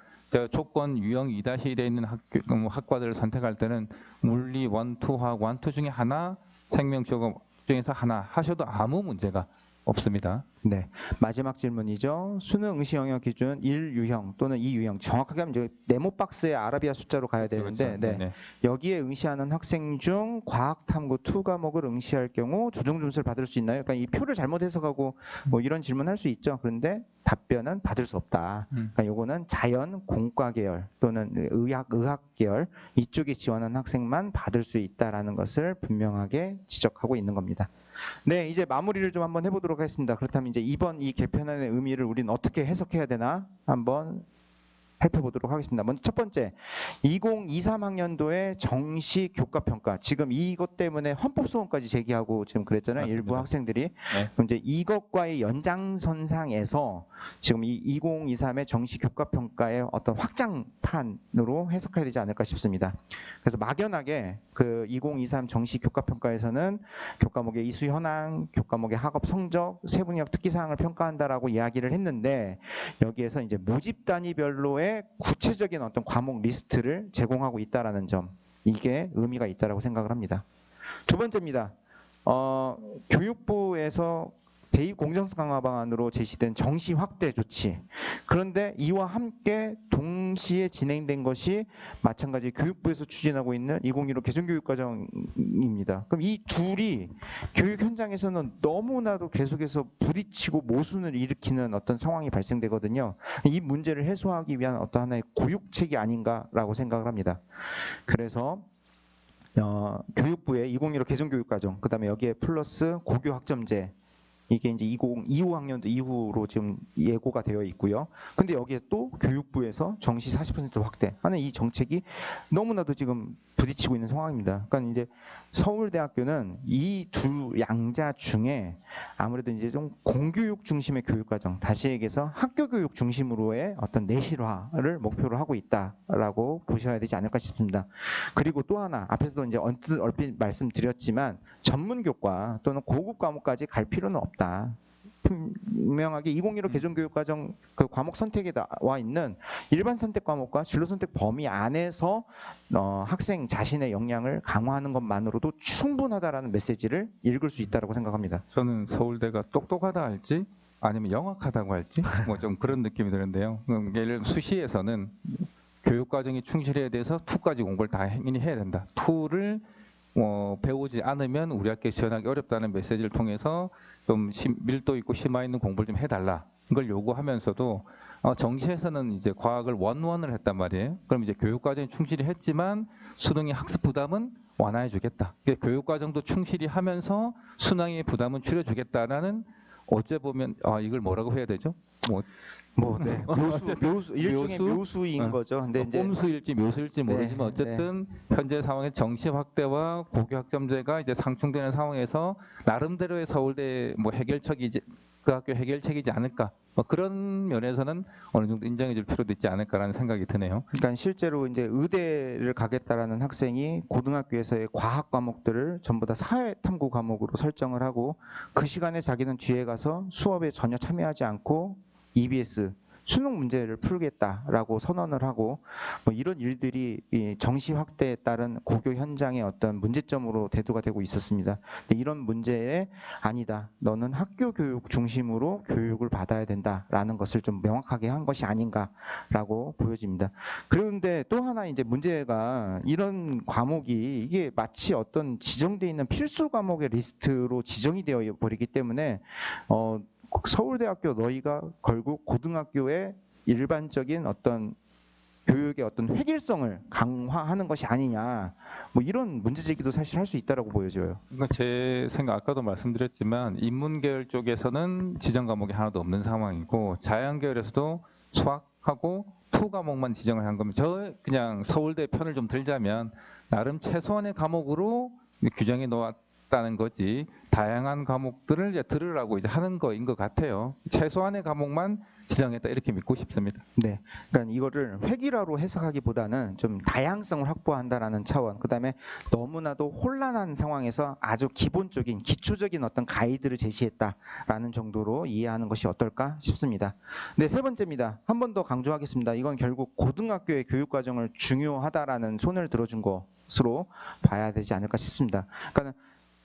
조건 유형 2-1에 있는 학과들을 선택할 때는 물리 1, 2, 화학 1, 2 중에 하나, 생명체육 중에서 하나 하셔도 아무 문제가 없습니다. 네, 마지막 질문이죠. 수능 응시 영역 기준 1유형 또는 2유형, 정확하게 하면 이제 네모 박스의 아라비아 숫자로 가야 되는데, 그렇죠. 네. 여기에 응시하는 학생 중 과학탐구 2 과목을 응시할 경우 조정 점수를 받을 수 있나요? 그러니까 이 표를 잘못 해석하고 뭐 이런 질문할 수 있죠. 그런데 답변은 받을 수 없다. 그러니까 요거는 자연, 공과 계열 또는 의학 계열 이쪽에 지원하는 학생만 받을 수 있다라는 것을 분명하게 지적하고 있는 겁니다. 네, 이제 마무리를 좀 한번 해보도록 하겠습니다. 그렇다면 이제 이번 이 개편안의 의미를 우리는 어떻게 해석해야 되나 한번 살펴보도록 하겠습니다. 먼저 첫 번째, 2023 학년도의 정시 교과 평가. 지금 이것 때문에 헌법 소원까지 제기하고 지금 그랬잖아요. 맞습니다. 일부 학생들이. 네. 그럼 이제 이것과의 연장선상에서 지금 이 2023의 정시 교과 평가의 어떤 확장판으로 해석해야 되지 않을까 싶습니다. 그래서 막연하게 그 2023 정시 교과 평가에서는 교과목의 이수 현황, 교과목의 학업 성적, 세분역 특기 사항을 평가한다라고 이야기를 했는데 여기에서 이제 모집 단위별로의 구체적인 어떤 과목 리스트를 제공하고 있다라는 점, 이게 의미가 있다라고 생각을 합니다. 두 번째입니다. 교육부에서 대입 공정성 강화 방안으로 제시된 정시 확대 조치. 그런데 이와 함께 동시에 진행된 것이 마찬가지 교육부에서 추진하고 있는 2015 개정교육과정입니다. 그럼 이 둘이 교육 현장에서는 너무나도 계속해서 부딪히고 모순을 일으키는 어떤 상황이 발생되거든요. 이 문제를 해소하기 위한 어떤 하나의 고육책이 아닌가라고 생각을 합니다. 그래서 교육부의 2015 개정교육과정, 그다음에 여기에 플러스 고교학점제, 이게 이제 2025학년도 이후로 지금 예고가 되어 있고요. 근데 여기에 또 교육부에서 정시 40% 확대 하는 이 정책이 너무나도 지금 부딪히고 있는 상황입니다. 그러니까 이제 서울대학교는 이 두 양자 중에 아무래도 이제 좀 공교육 중심의 교육과정, 다시 얘기해서 학교 교육 중심으로의 어떤 내실화를 목표로 하고 있다라고 보셔야 되지 않을까 싶습니다. 그리고 또 하나, 앞에서도 이제 얼핏 말씀드렸지만 전문교과 또는 고급 과목까지 갈 필요는 없다. 분명하게 2015 개정교육과정 그 과목 선택에 나와 있는 일반 선택 과목과 진로 선택 범위 안에서 학생 자신의 역량을 강화하는 것만으로도 충분하다라는 메시지를 읽을 수 있다고 생각합니다. 저는 서울대가 똑똑하다 할지 아니면 영악하다고 할지 뭐 좀 그런 느낌이 드는데요. 예를 들어 수시에서는 교육과정이 충실해야 돼서 투까지 공부를 다 행인이 해야 된다. 투를 배우지 않으면 우리 학교에 지원하기 어렵다는 메시지를 통해서 좀 밀도 있고 심화 있는 공부를 좀 해달라. 이걸 요구하면서도 정시에서는 이제 과학을 원원을 했단 말이에요. 그럼 이제 교육과정이 충실히 했지만 수능의 학습 부담은 완화해주겠다. 교육과정도 충실히 하면서 수능의 부담은 줄여주겠다라는 어째 보면 이걸 뭐라고 해야 되죠? 네. 묘수 일종의 묘수인 거죠. 근데 이제 꼼수일지 묘수일지 모르지만 어쨌든 현재 상황의 정시 확대와 고교 학점제가 이제 상충되는 상황에서 나름대로의 서울대 그 학교 해결책이지 않을까. 그런 면에서는 어느 정도 인정해줄 필요도 있지 않을까라는 생각이 드네요. 그러니까 실제로 이제 의대를 가겠다라는 학생이 고등학교에서의 과학 과목들을 전부 다 사회 탐구 과목으로 설정을 하고 그 시간에 자기는 뒤에 가서 수업에 전혀 참여하지 않고 EBS 수능 문제를 풀겠다라고 선언을 하고 이런 일들이 이 정시 확대에 따른 고교 현장의 어떤 문제점으로 대두가 되고 있었습니다. 근데 이런 문제에 아니다. 너는 학교 교육 중심으로 교육을 받아야 된다라는 것을 좀 명확하게 한 것이 아닌가라고 보여집니다. 그런데 또 하나 이제 문제가 이런 과목이 이게 마치 어떤 지정되어 있는 필수 과목의 리스트로 지정이 되어 버리기 때문에 서울대학교 너희가 결국 고등학교의 일반적인 어떤 교육의 어떤 획일성을 강화하는 것이 아니냐, 이런 문제 제기도 사실 할 수 있다라고 보여져요. 그러니까 제 생각 아까도 말씀드렸지만 인문계열 쪽에서는 지정 과목이 하나도 없는 상황이고 자연계열에서도 수학하고 투 과목만 지정을 한 거면 그냥 서울대 편을 좀 들자면 나름 최소한의 과목으로 규정해 놓았다는 거지 다양한 과목들을 이제 들으라고 이제 하는 거인 것 같아요. 최소한의 과목만 지정했다 이렇게 믿고 싶습니다. 네, 그러니까 이거를 획일화로 해석하기보다는 좀 다양성을 확보한다라는 차원, 그다음에 너무나도 혼란한 상황에서 아주 기본적인 기초적인 어떤 가이드를 제시했다라는 정도로 이해하는 것이 어떨까 싶습니다. 네, 세 번째입니다. 한 번 더 강조하겠습니다. 이건 결국 고등학교의 교육 과정을 중요하다라는 손을 들어준 것으로 봐야 되지 않을까 싶습니다. 그러니까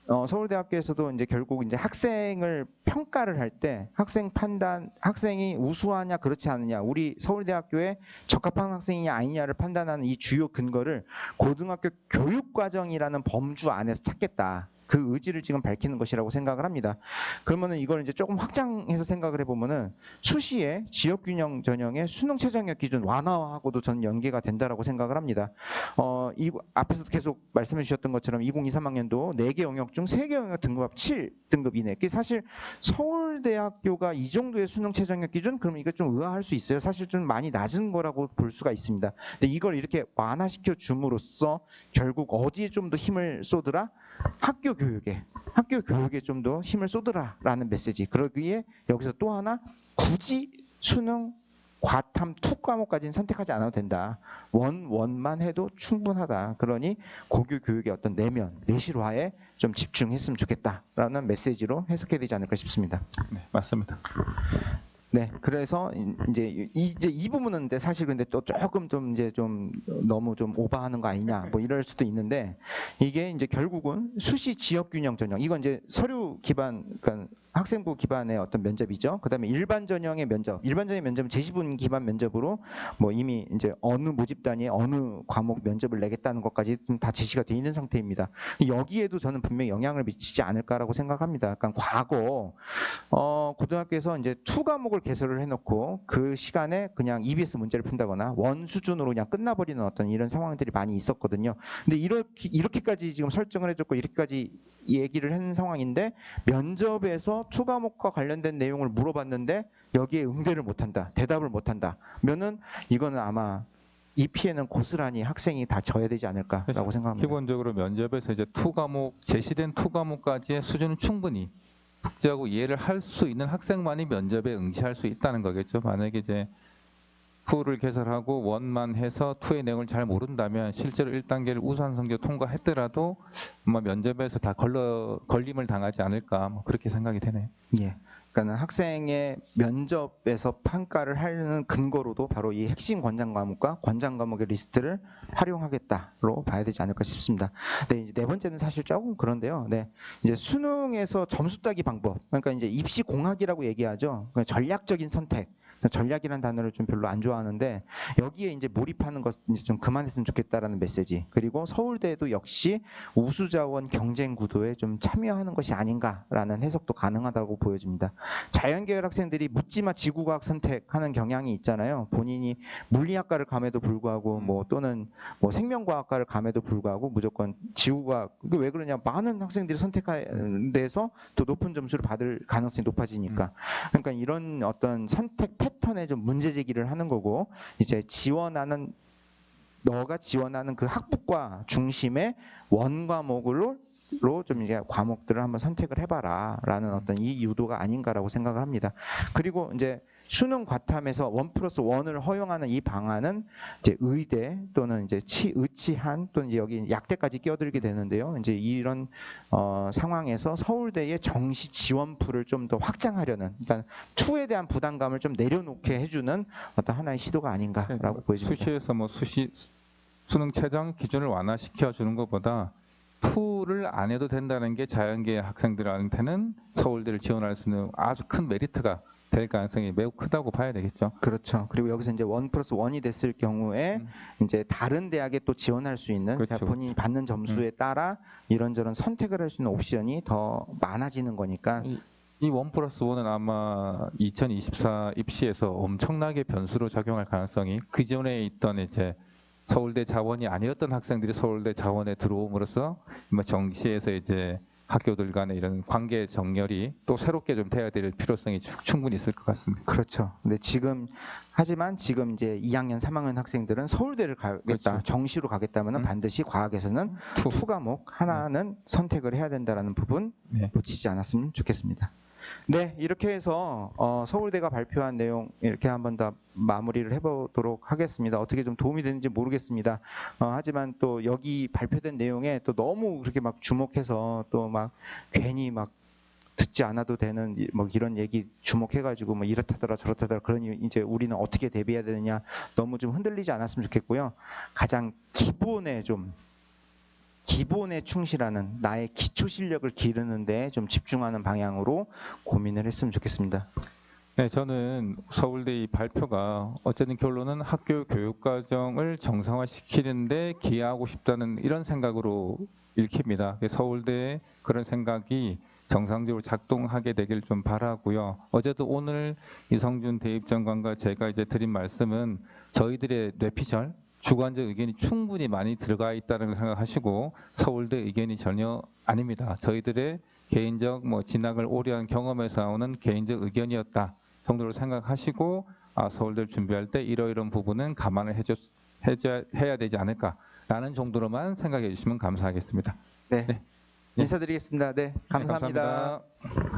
서울대학교에서도 이제 결국 이제 학생을 평가를 할 때 학생이 우수하냐 그렇지 않느냐, 우리 서울대학교에 적합한 학생이냐 아니냐를 판단하는 이 주요 근거를 고등학교 교육과정이라는 범주 안에서 찾겠다. 그 의지를 지금 밝히는 것이라고 생각을 합니다. 그러면은 이걸 이제 조금 확장해서 생각을 해보면은 수시에 지역균형 전형의 수능 최저학력 기준 완화하고도 저는 연계가 된다라고 생각을 합니다. 앞에서도 계속 말씀해 주셨던 것처럼 2023학년도 4개 영역 중 3개 영역 등급합 7등급 이내. 그게 사실 서울대학교가 이 정도의 수능 최저학력 기준, 그러면 이거 좀 의아할 수 있어요. 사실 좀 많이 낮은 거라고 볼 수가 있습니다. 근데 이걸 이렇게 완화시켜 줌으로써 결국 어디에 좀 더 힘을 쏟으라? 학교 교육에 좀 더 힘을 쏟으라라는 메시지. 그러기에 여기서 또 하나, 굳이 수능 과탐 투 과목까지는 선택하지 않아도 된다. 원만 해도 충분하다. 그러니 고교 교육의 어떤 내실화에 좀 집중했으면 좋겠다라는 메시지로 해석해야 되지 않을까 싶습니다. 네, 맞습니다. 네, 그래서 이제 이 부분은 근데 사실 근데 또 조금 좀 이제 좀 너무 좀 오버하는 거 아니냐 뭐 이럴 수도 있는데 이게 이제 결국은 수시 지역 균형 전형 이건 이제 서류 기반 그러니까 학생부 기반의 어떤 면접이죠. 그다음에 일반 전형의 면접, 일반 전형 면접은 제시분 기반 면접으로 뭐 이미 이제 어느 모집 단위에 어느 과목 면접을 내겠다는 것까지 좀 다 제시가 돼 있는 상태입니다. 여기에도 저는 분명히 영향을 미치지 않을까라고 생각합니다. 약간 과거 고등학교에서 이제 투 과목을 개설을 해놓고 그 시간에 그냥 EBS 문제를 푼다거나 원 수준으로 그냥 끝나버리는 어떤 이런 상황들이 많이 있었거든요. 근데 이렇게까지 지금 설정을 해줬고 이렇게까지 얘기를 한 상황인데 면접에서 투 과목과 관련된 내용을 물어봤는데 여기에 응대를 못한다, 대답을 못한다. 면은 이거는 아마 이 피해는 고스란히 학생이 다 져야 되지 않을까라고 생각합니다. 기본적으로 면접에서 이제 투 과목 제시된 투 과목까지의 수준은 충분히 숙지하고 이해를 할 수 있는 학생만이 면접에 응시할 수 있다는 거겠죠. 만약에 이제 투를 개설하고 원만 해서 투의 내용을 잘 모른다면 실제로 1단계를 우수한 성적 통과했더라도 아마 면접에서 다 걸림을 당하지 않을까 뭐 그렇게 생각이 되네요. 예. 그러니까 학생의 면접에서 평가를 하는 근거로도 바로 이 핵심 권장 과목과 권장 과목의 리스트를 활용하겠다로 봐야 되지 않을까 싶습니다. 네, 이제 네 번째는 사실 조금 그런데요. 네, 이제 수능에서 점수 따기 방법. 그러니까 이제 입시 공학이라고 얘기하죠. 그러니까 전략적인 선택. 전략이라는 단어를 좀 별로 안 좋아하는데 여기에 이제 몰입하는 것 이제 좀 그만했으면 좋겠다라는 메시지. 그리고 서울대도 역시 우수자원 경쟁 구도에 좀 참여하는 것이 아닌가라는 해석도 가능하다고 보여집니다. 자연계열 학생들이 묻지마 지구과학 선택하는 경향이 있잖아요. 본인이 물리학과를 감에도 불구하고 뭐 또는 뭐 생명과학과를 감에도 불구하고 무조건 지구과학. 이게 왜 그러냐? 많은 학생들이 선택하는 데서 더 높은 점수를 받을 가능성이 높아지니까. 그러니까 이런 어떤 선택 패턴에 좀 문제 제기를 하는 거고 이제 너가 지원하는 그 학부과 중심의 원 과목으로 좀 이게 과목들을 한번 선택을 해봐라라는 어떤 이 유도가 아닌가라고 생각을 합니다. 그리고 이제 수능 과탐에서 1+1을 허용하는 이 방안은 이제 의대 또는 이제 의치한 또는 이제 여기 약대까지 끼어들게 되는데요. 이제 이런 상황에서 서울대의 정시 지원풀을 좀 더 확장하려는, 그러니까 투에 대한 부담감을 좀 내려놓게 해주는 어떤 하나의 시도가 아닌가라고 보여집니다. 수시에서 뭐 수능 최저 기준을 완화시켜 주는 것보다 투를 안 해도 된다는 게 자연계 학생들한테는 서울대를 지원할 수 있는 아주 큰 메리트가 될 가능성이 매우 크다고 봐야 되겠죠. 그렇죠. 그리고 여기서 이제 1+1이 됐을 경우에 이제 다른 대학에 또 지원할 수 있는 그렇죠. 본인이 받는 점수에 따라 이런저런 선택을 할 수 있는 옵션이 더 많아지는 거니까. 이 1+1은 아마 2024 입시에서 엄청나게 변수로 작용할 가능성이 그전에 있던 이제 서울대 자원이 아니었던 학생들이 서울대 자원에 들어옴으로써 정시에서 이제 학교들 간의 이런 관계 정렬이 또 새롭게 좀 돼야 될 필요성이 충분히 있을 것 같습니다. 그렇죠. 근데 하지만 지금 이제 2학년, 3학년 학생들은 서울대를 가겠다, 그렇죠. 정시로 가겠다면 반드시 과학에서는 투 과목 하나는 선택을 해야 된다라는 부분 놓치지 않았으면 좋겠습니다. 네, 이렇게 해서 서울대가 발표한 내용 이렇게 한번 더 마무리를 해보도록 하겠습니다. 어떻게 좀 도움이 되는지 모르겠습니다. 하지만 또 여기 발표된 내용에 또 너무 그렇게 막 주목해서 또 막 괜히 막 듣지 않아도 되는 뭐 이런 얘기 주목해가지고 뭐 이렇다더라 저렇다더라 그러니 이제 우리는 어떻게 대비해야 되느냐 너무 좀 흔들리지 않았으면 좋겠고요. 가장 기본에 충실하는 나의 기초 실력을 기르는 데 좀 집중하는 방향으로 고민을 했으면 좋겠습니다. 네, 저는 서울대 이 발표가 어쨌든 결론은 학교 교육 과정을 정상화시키는데 기여하고 싶다는 이런 생각으로 읽힙니다. 서울대의 그런 생각이 정상적으로 작동하게 되길 좀 바라고요. 어제도 오늘 이성준 대입장관과 제가 이제 드린 말씀은 저희들의 뇌피셜 주관적 의견이 충분히 많이 들어가 있다는 걸 생각하시고 서울대 의견이 전혀 아닙니다. 저희들의 개인적 진학을 오래한 경험에서 나오는 개인적 의견이었다 정도로 생각하시고 서울대를 준비할 때 이러이러한 부분은 감안을 해야 되지 않을까라는 정도로만 생각해 주시면 감사하겠습니다. 네. 인사드리겠습니다. 네, 감사합니다. 네, 감사합니다.